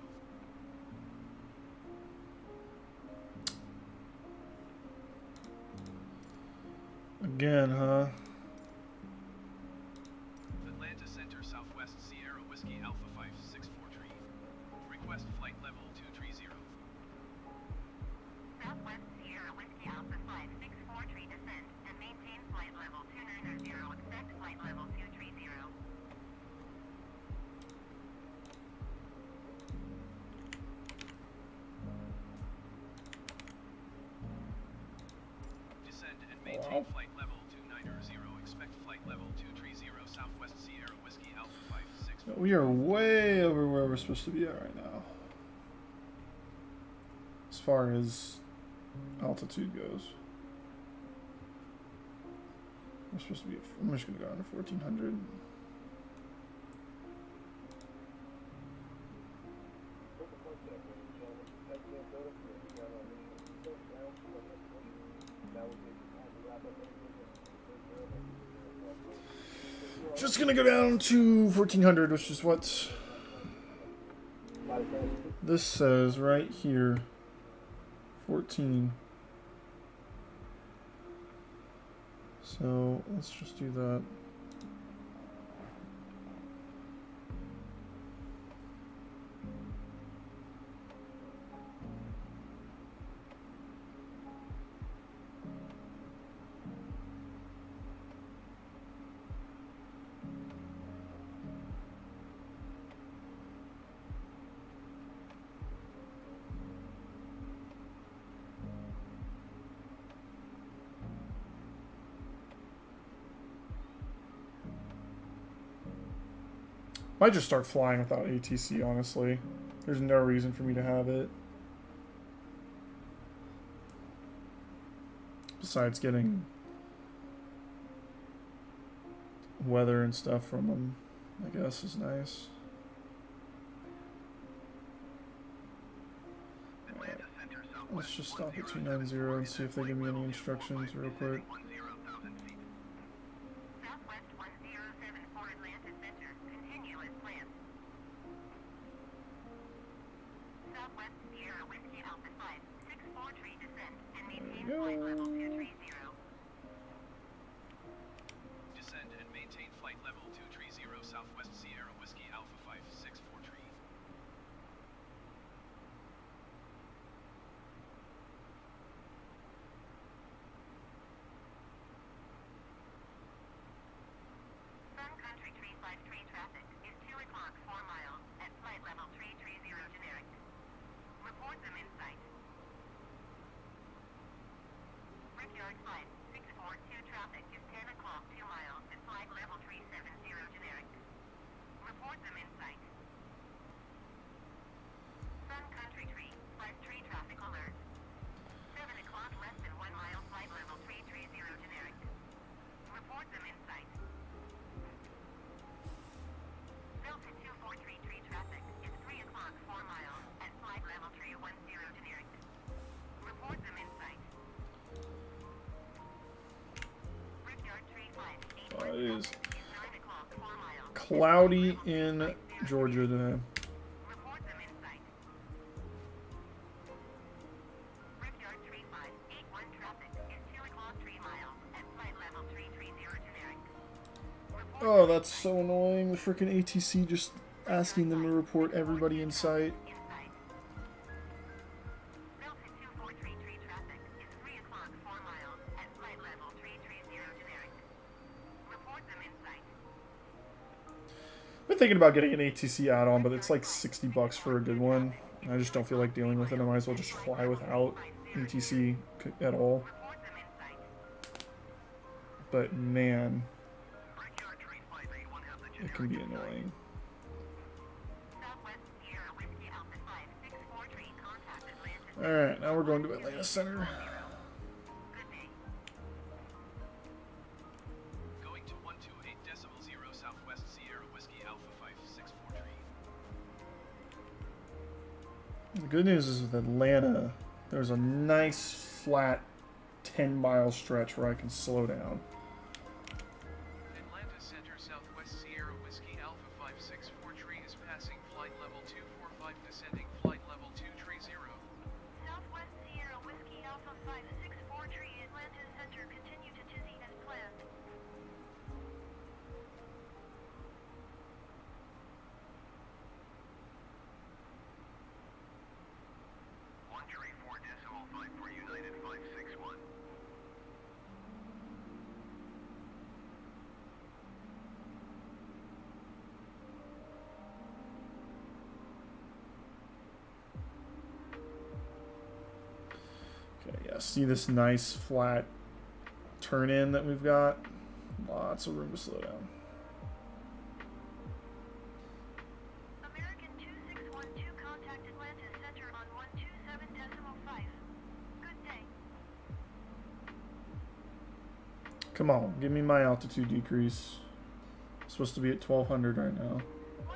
Again, huh? Atlanta Center, Southwest Sierra Whiskey Alpha 5643. Request flight level 230. Southwest Sierra Whiskey Alpha 5643 descend and maintain flight level 290. Expect flight level 230. Descend and maintain flight level 290. Expect flight level 230. Southwest Sierra Whiskey Alpha 5643. We are way over where we're supposed to be at right now. As far as altitude goes. We're supposed to be. I'm just gonna go down to 1400. Just gonna go down to 1400, which is what this says right here. 14. So let's just do that. Might just start flying without ATC, honestly. There's no reason for me to have it. Besides getting weather and stuff from them, I guess is nice. Right. Let's just stop at 290 and see if they give me any instructions real quick. It is cloudy in Georgia today. Oh, that's so annoying. The freaking ATC just asking them to report everybody in sight. Thinking about getting an ATC add-on, but it's like $60 for a good one. I just don't feel like dealing with it. I might as well just fly without ATC at all. But man, it can be annoying. Alright, now we're going to Atlanta Center. The good news is with Atlanta, there's a nice flat 10-mile stretch where I can slow down. Atlanta Center, Southwest Sierra Whiskey Alpha 564 tree is passing flight level 245, descending flight level 230. Southwest Sierra Whiskey Alpha 564 tree, Atlanta Center, continue to Tizzy as planned. Okay, yeah, see this nice flat turn in that we've got? Lots of room to slow down. American 2612, contact Atlanta Center on 127.5. Good day. Come on, give me my altitude decrease. It's supposed to be at 1200 right now. 127.5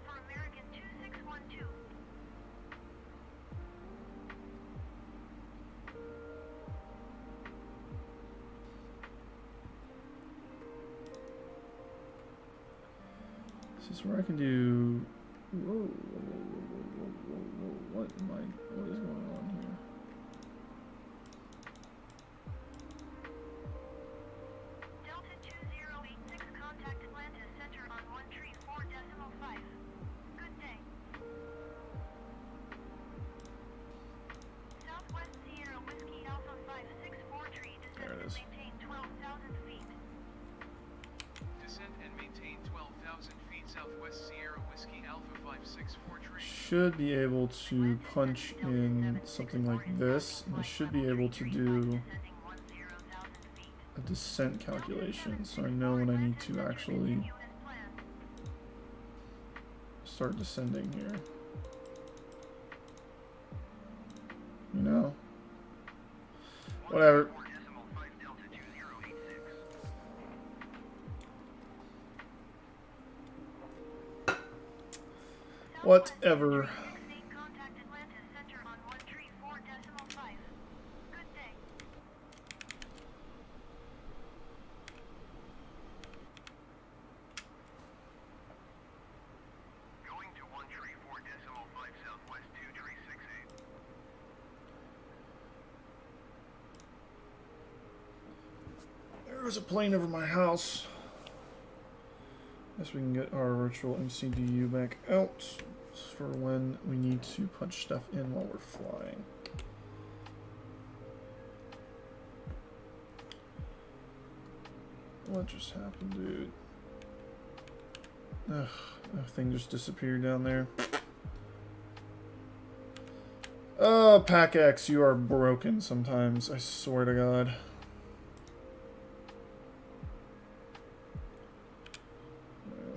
for American 2612. This is where I can do. Whoa, what is going on here? Delta 2086, contact Atlanta Center on 134.5. Good day. Southwest Sierra Whiskey Alpha 564 tree, There it descend is. and maintain 12,000 feet. Descend and maintain 12,000 feet southwest Sierra Whiskey Alpha 564 tree. Should be able to punch in something like this, and I should be able to do a descent calculation, so I know when I need to actually start descending here. You know? Whatever. Whatever. Contact Atlanta Center on 134.5. Good day. Going to 134.5 southwest 2368. There was a plane over my house. Guess we can get our virtual MCDU back out for when we need to punch stuff in while we're flying. What just happened, dude? Ugh, that thing just disappeared down there. Oh, PACX, you are broken sometimes, I swear to God.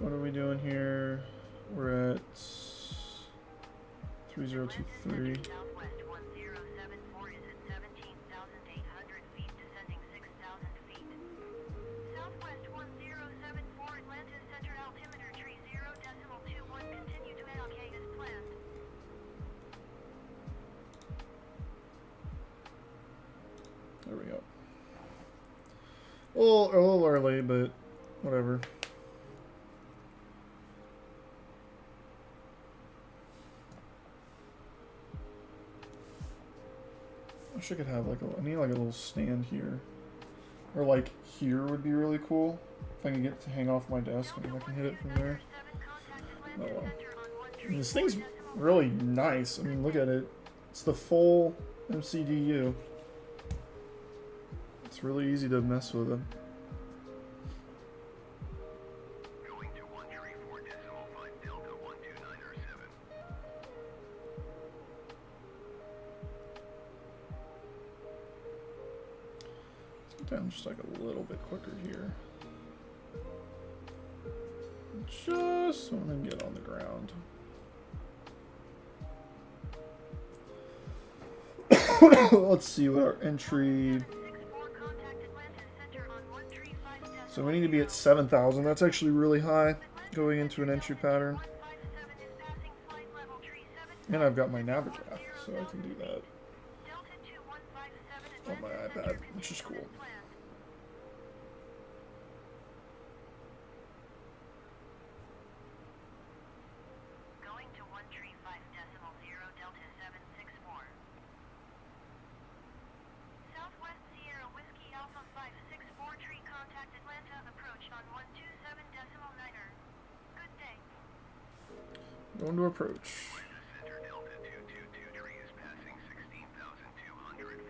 What are we doing here? We're at 3023. Southwest 1074 is at 17,800 feet, descending 6,000 feet. Southwest 1074 Atlanta Center altimeter tree 0.21, continue to allocate as planned. There we go. A little early, but whatever. I wish I could have like I need like a little stand here. Or like here would be really cool. If I can get to hang off my desk and I can hit it from there. Oh well. I mean, this thing's really nice. I mean, look at it. It's the full MCDU. It's really easy to mess with them. Going to 134.5 Delta 12907. Down just like a little bit quicker here. Just want to get on the ground. Let's see what our entry. So we need to be at 7,000. That's actually really high going into an entry pattern. And I've got my Navigraph, so I can do that on my iPad, which is cool. Going to 135.0 Delta 764. Southwest Sierra Whiskey Alpha 564 tree, contact Atlanta, approach on 127.9er. Good day. Going to approach. Center Delta 222 tree is passing 16,200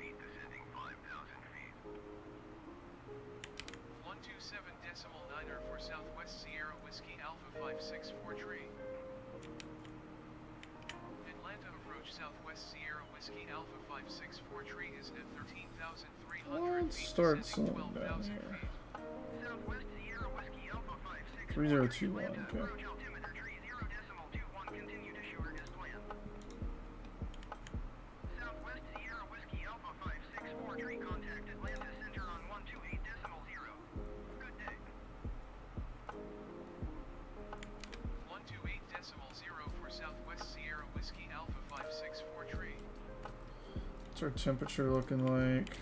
feet, descending 5,000 feet. 127.9er for Southwest Sierra Whiskey Alpha 564 tree. Atlanta approach Southwest Sierra Whiskey Alpha 564 tree is at 13,300 Let's feet, start descending slowing down 12,000 here. feet. Southwest Sierra Whiskey Alpha 564 3021, okay. approach altimeter tree 0.21, continue to short as planned. Southwest Sierra Whiskey Alpha 564 tree, contact Atlanta Center on 128. What's our temperature looking like?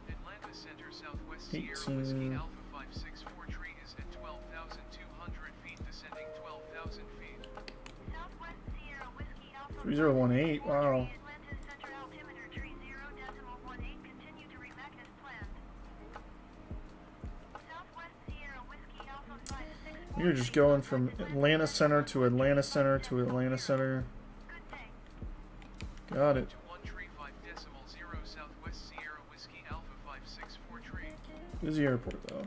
Atlanta Center Southwest Sierra Whiskey Alpha 564 tree is at 12,200 feet, descending 12,000 feet. Southwest Sierra Whiskey Alpha 3018, wow. Atlanta Center altimeter tree 0.18, continue to remag as planned. Southwest Sierra Whiskey Alpha 564. You're just going from Atlanta Center to Atlanta Center to Atlanta Center. Good day. Got it. 135.0 Southwest Sierra Whiskey Alpha 564 tree. Busy airport though.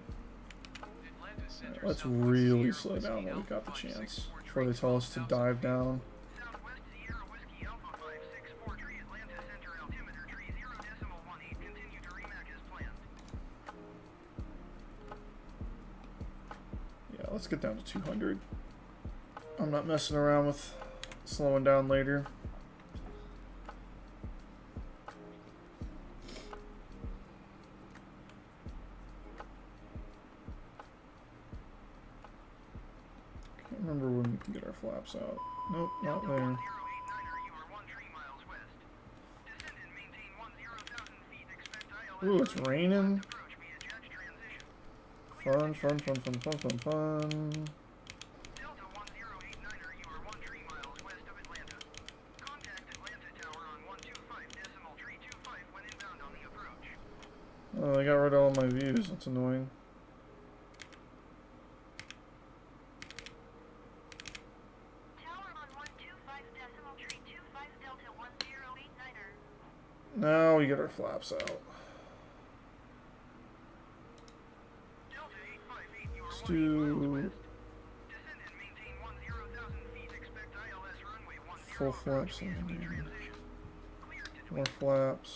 Atlanta Center Let's Southwest really Sierra slow Whiskey down while we Alpha got the chance 564 before they tree, tell us to 12,000 dive feet. down. Southwest Sierra Whiskey Alpha 564 tree, Atlanta Center altimeter tree 0.18, continue to remag as planned. Yeah, let's get down to 200. I'm not messing around with slowing down later. Can't remember when we can get our flaps out. Nope, not there. 089er, you are 1 tree miles west. Descend and maintain 10,000 feet, expect ILS Ooh, it's raining. approach via jet transition. Fun, fun, fun, fun, fun, fun, fun. Delta 1089er, you are 1 tree miles west of Atlanta. Contact Atlanta Tower on 125.325 when inbound on the approach. Oh, they got rid of all my views. That's annoying. Tower on 125.325 Delta 1089er. Now we get our flaps out. Delta 858, you are Let's 1 miles do west. Descend and maintain 10,000 feet, expect ILS runway 10 full flaps approach via landing. transition. Cleared to More flaps.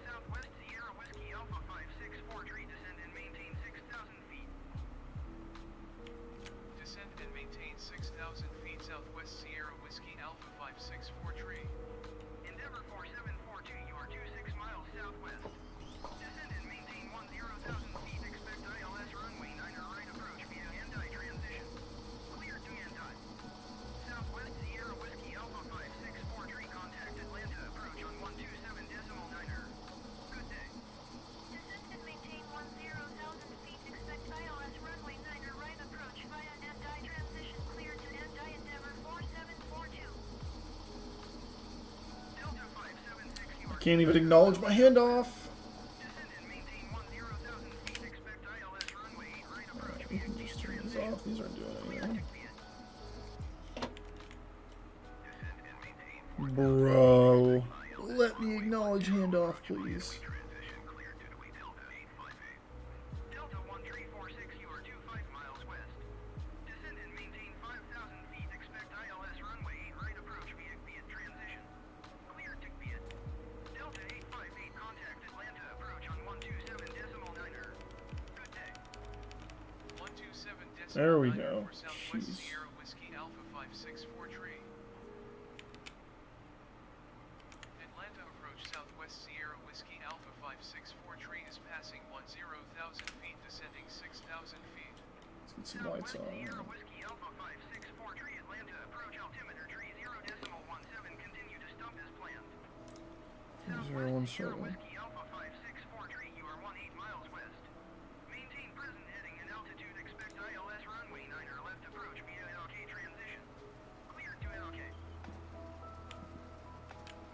Southwest Sierra Whiskey Alpha 564 tree, descend and maintain 6,000 feet. Descend and maintain 6,000 feet Southwest Sierra Whiskey Alpha 564 tree. Endeavor 4742, you are 26 miles southwest. Descend and maintain 10,000 feet, expect ILS runway 9er right approach via Andai transition. Clear to Andai. Southwest Sierra Whiskey Alpha 564 tree, contact Atlanta approach on 127.9er. Good day. Descend and maintain 10,000 feet, expect ILS runway 9er right approach via Andai transition, clear to Andai Endeavor 4742. Delta 576, you are Can't even acknowledge my handoff. descend and maintain 10,000 feet, expect ILS runway 8 right approach We via can Kmco just turn these transition. off. These aren't doing anything. Descend and maintain Bro. Let me acknowledge handoff, please. transition, clear to Dewey Delta 858. Delta 1346, you are 25 miles west. Descend and maintain 5,000 feet, expect ILS runway 8 right approach via Viet transition. Clear to Viet. Delta 858, contact Atlanta approach on 127.9er. Good day. 127.9er There we go. for Southwest Jeez. Sierra Whiskey Alpha 564 tree. Atlanta approach Southwest Sierra Whiskey Alpha 564 tree is passing 10,000 feet, descending 6,000 feet. Let's get some lights Southwest Sierra on. Whiskey Alpha 564 tree, Atlanta approach altimeter tree 0.17, continue to stump as planned. Southwest Sierra 017. Whiskey Alpha 564 tree, you are 18 miles west. Maintain present heading and altitude, expect ILS runway 9er left approach via LK transition. Cleared to LK.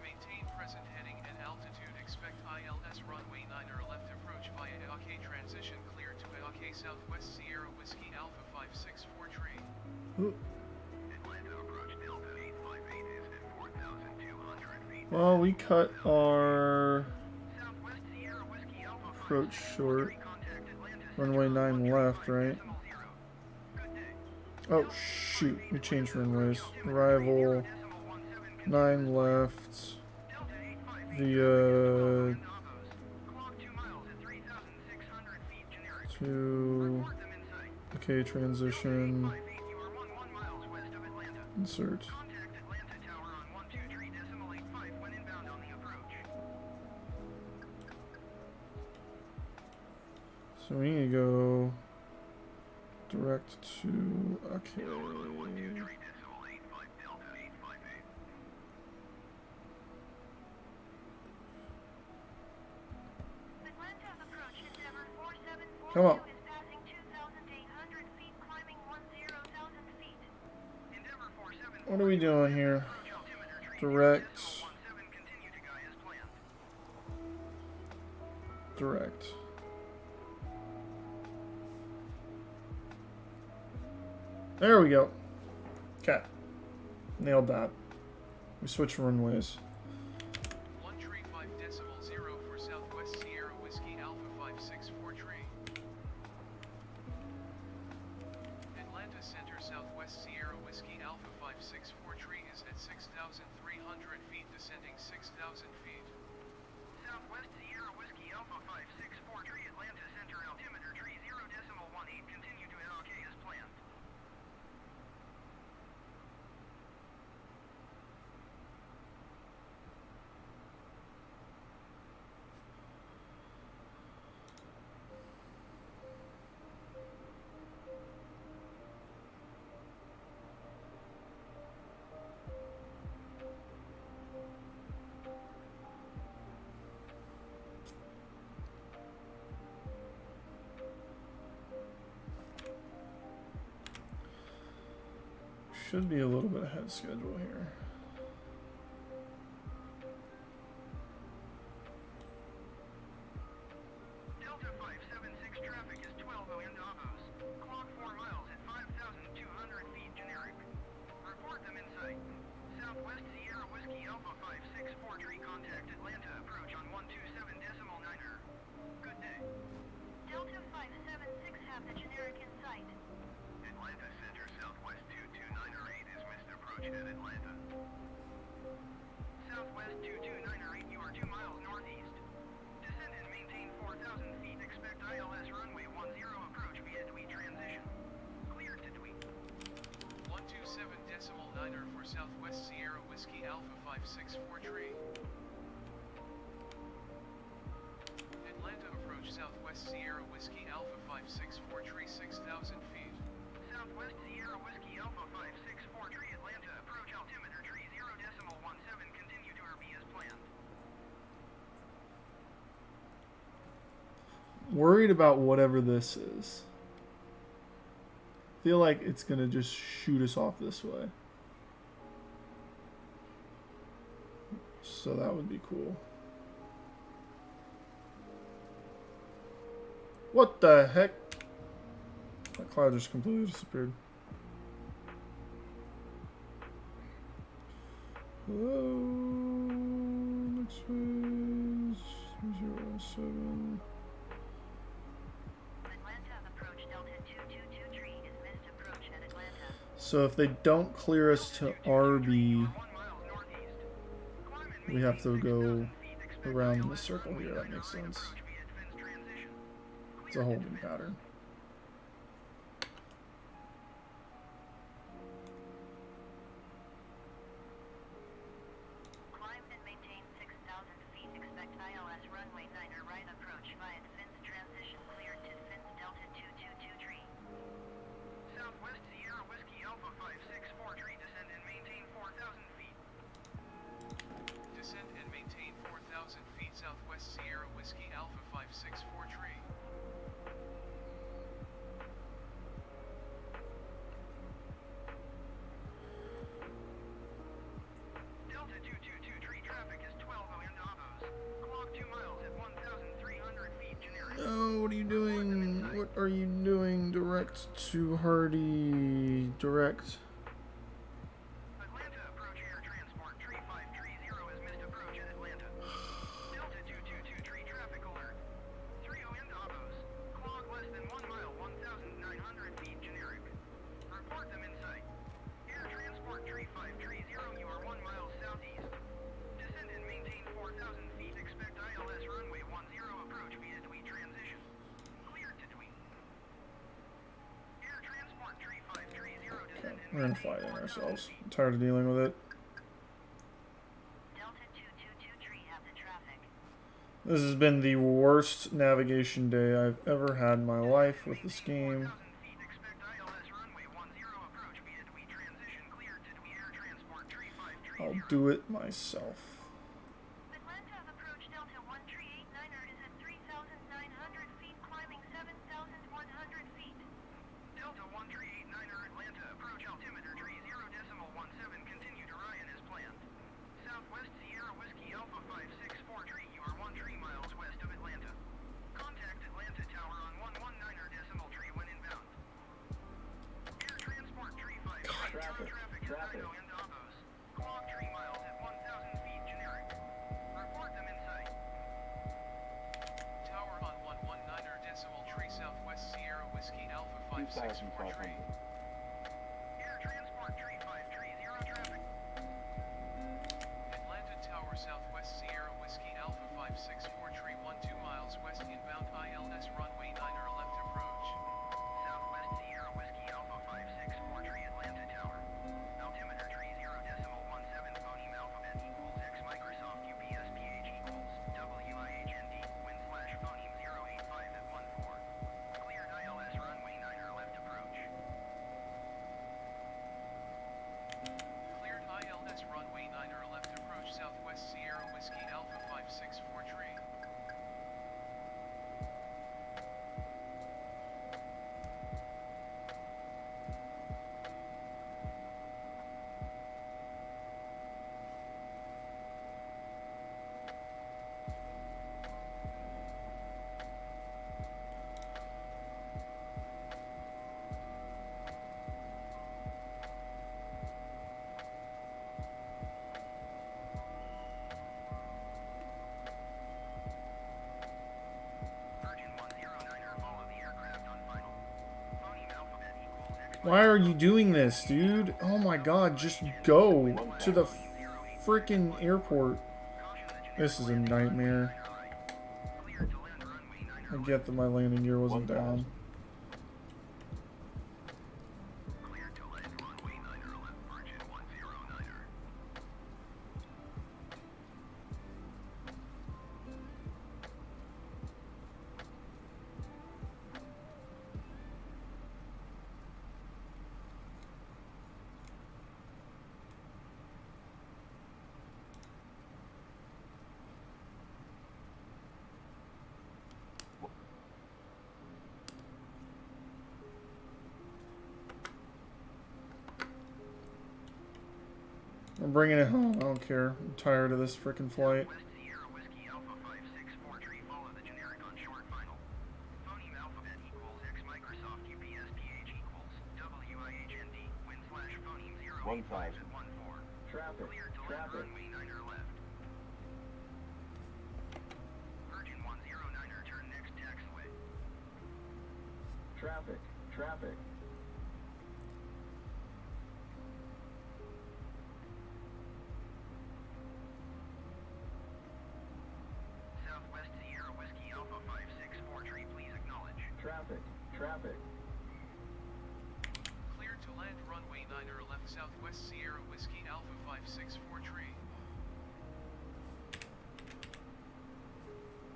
Maintain present heading and altitude, expect ILS runway 9er left approach via LK transition, cleared to LK Southwest Sierra Whiskey Alpha 564 tree. Ooh. Atlanta approach Delta 858 is at 4,200 feet. Well, we cut our Southwest Sierra Whiskey Alpha approach 564 short. tree, contact Atlanta Runway 9 left, right? 0. Good day. Oh, shoot. We changed runways. Arrival 9 left. Delta 858 The clock 2 miles at 3,600 feet generic. to Report them in sight. okay transition. 858, you are 11 miles west of Atlanta. Insert. Contact Atlanta Tower on 123.85 when inbound on the approach. So we need to go Direct to, okay. Come on. What are we doing here? Direct. Direct. There we go. Okay. Nailed that. We switch runways. 135.0 for Southwest Sierra Whiskey Alpha 564 tree. Atlanta Center Southwest Sierra Whiskey Alpha 564 tree is at 6,300 feet, descending 6,000 feet. Southwest Sierra Whiskey Alpha 564 tree, Atlanta Center altimeter tree 0.18, continue to LK as planned. Should be a little bit ahead of schedule here. Delta 576 traffic is 12 million Davos. Clock 4 miles at 5,200 feet generic. Report them in sight. Southwest Sierra Whiskey Alpha 564 tree, contact Atlanta approach on 127.9er. Good day. Delta 576 have the generic in sight. Atlanta Center Southwest 22908 is missed approach at Atlanta. Southwest 22908, you are 2 miles northeast. Descend and maintain 4,000 feet. Expect ILS runway 10 approach via Tweet transition. Clear to Tweet. 127.9er for Southwest Sierra Whiskey Alpha 564 tree. Atlanta approach Southwest Sierra Whiskey Alpha 564 tree 6,000 feet. Southwest Sierra Whiskey Alpha 564 tree, Atlanta approach altimeter tree 0.17, continue to RB as planned. Worried about whatever this is. Feel like it's gonna just shoot us off this way. So that would be cool. What the heck? That cloud just completely disappeared. Hello. Next phase 307. So if they don't clear us to RB, we have to go around the circle here. That makes sense. It's a holding pattern. Climb and maintain 6,000 feet. Expect ILS runway 9er right approach via Fins transition cleared to Fins Delta 222 tree. Southwest Sierra Whiskey Alpha 564 tree, descend and maintain 4,000 feet. Descend and maintain 4,000 feet. Southwest Sierra Whiskey Alpha 564 tree. Delta 222 tree, traffic is 12 million Davos. Clock 2 miles at 1,300 feet generic. Oh, what are you doing? What are you doing? Direct to Hardy. Direct. Atlanta approach air transport tree 530 is missed approach at Atlanta. Delta 222 tree, traffic alert. 30 in Davos. Clock less than 1 mile, 1,900 feet generic. Report them in sight. Air transport tree 530, you are 1 mile southeast. Descend and maintain 4,000 feet. Expect ILS runway 10 approach via Tweet transition. Cleared to Tweet. Air transport tree 530, descend and We're gonna fly in ourselves. I'm tired of dealing with it. Delta 222 tree have the traffic. This has been the worst navigation day I've ever had in my life with this game. 4,000 feet. Expect do it myself. Atlanta approach Delta 1389er is at 3,900 feet, climbing 7,100 feet. Delta 1389er Atlanta, approach altimeter tree 0.17, continue to Ryan as planned. Southwest Sierra Whiskey Alpha 564 tree, you are 1 tree miles west of Atlanta. Contact Atlanta Tower on 119er decimal tree when inbound. Air transport tree 5, traffic is Idaho and Davos. Clock tree miles at 1,000 feet generic. Report them in sight. Tower on 119er decimal tree Southwest Sierra Whiskey Alpha 564 tree. Air transport tree 5, tree 0 traffic. Atlanta Tower Southwest Sierra Whiskey Alpha 564 tree 12 miles west inbound ILS runway 9er left approach. Southwest Sierra Whiskey Alpha 564 tree Atlanta Tower. Altimeter tree 0.17, phoneme alphabet equals X Microsoft UPSPH equals WIHND, wind slash phoneme 085 at 14. Cleared ILS runway 9er left approach. Cleared ILS runway 9er left approach Southwest Sierra Whiskey Alpha 564 tree. Virgin 109er, follow the aircraft on final. Phoneme alphabet equals X. Why are you doing this, dude? Oh my god, just go to the freaking airport. This is a nightmare. Cleared to land runway 9er. I get that my landing gear wasn't down. Cleared to land runway 9er left, Virgin 109er. I'm bringing it home. I don't care. I'm tired of this freaking flight. West Sierra Whiskey Alpha 564 tree, follow the generic on short final. Phoneme alphabet equals X Microsoft UPSPH equals WIHND, wind slash phoneme 085 at 14. Traffic, Cleared to land runway 9er left. Virgin 109er, turn next taxiway. traffic, traffic. Southwest Sierra Whiskey Alpha 564 tree, please acknowledge. Traffic, traffic. Cleared to land runway 9er left Southwest Sierra Whiskey Alpha 564 tree.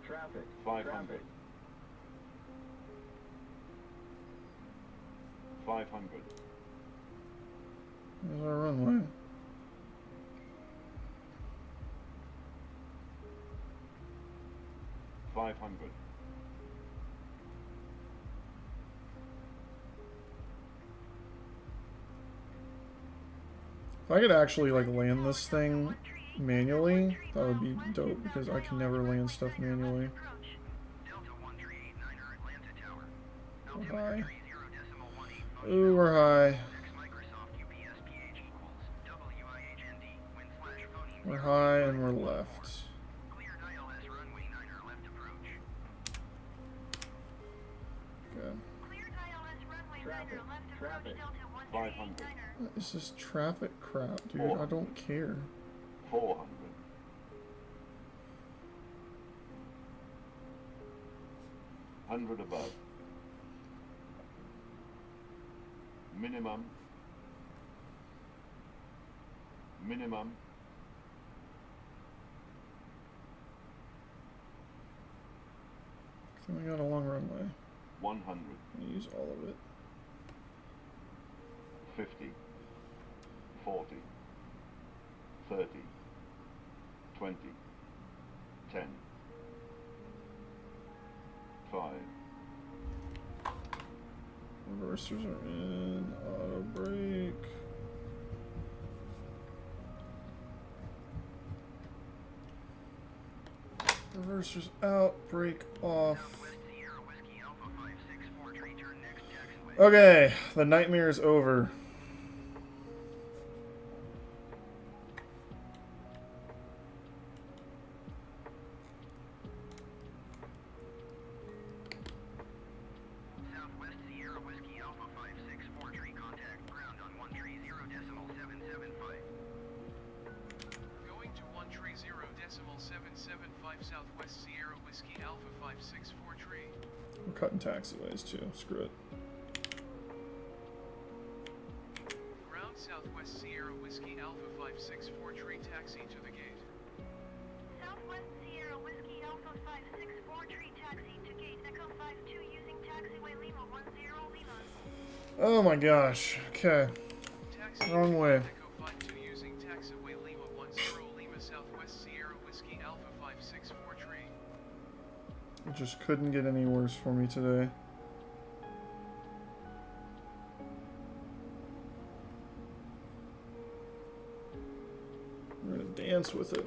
Traffic, 500. 500. There's our runway. $500. If I could actually like land this thing manually, that would be dope because I can never land stuff manually. Delta 1389er Atlanta Tower. We're Altimeter high. 30.18. Ooh, we're high. X Microsoft UPSPH equals WIHND, wind slash phoneme We're 085 high and at we're 14. left. Cleared ILS runway 9er left approach. Good. Cleared ILS runway 9er left approach Traffic. Delta 500. 1389er. What is this traffic crap, dude? I don't care. 400. $100 above. Minimum. Minimum. So we got a long runway. 100. I'm gonna use all of it. 50. 40. 30, 20, 10, 5. Reversers are in. Auto brake. Reversers out. Brake off. Okay, the nightmare is over. Southwest Sierra Whiskey Alpha 564 tree. We're cutting taxiways too. Screw it. Ground Southwest Sierra Whiskey Alpha 564 tree, taxi to the gate. Southwest Sierra Whiskey Alpha 564 tree, taxi to gate Echo 52 using taxiway Lima 10 Lima. Oh my gosh. Okay. Taxi Wrong way. Echo 52 using taxiway Lima 10 Lima Southwest Sierra Whiskey Alpha 564 tree. It just couldn't get any worse for me today. We're gonna dance with it.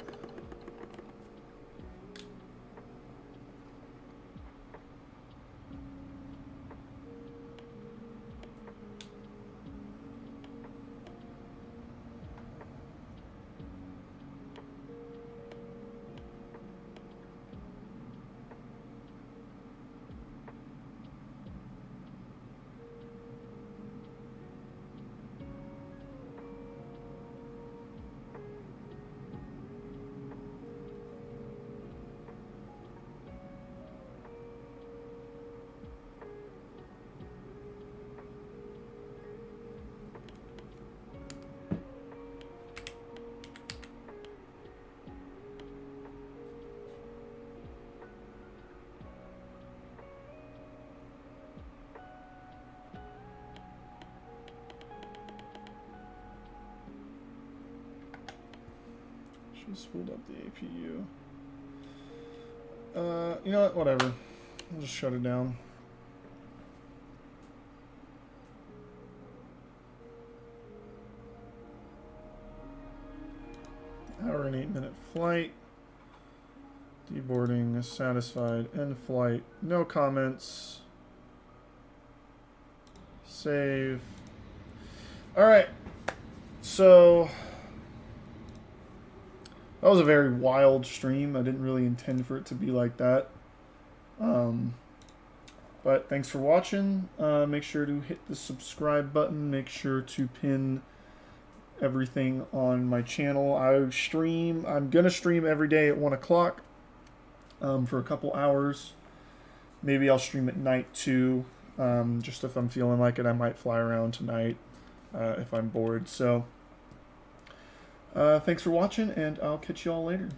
She spooled up the APU. You know what? Whatever. I'll just shut it down. Hour and 8-minute flight. Deboarding is satisfied. End flight. No comments. Save. Alright. So that was a very wild stream. I didn't really intend for it to be like that. But thanks for watching. Make sure to hit the subscribe button. Make sure to pin everything on my channel. I'm going to stream every day at 1 o'clock for a couple hours. Maybe I'll stream at night too. Just if I'm feeling like it, I might fly around tonight if I'm bored. So thanks for watching, and I'll catch you all later.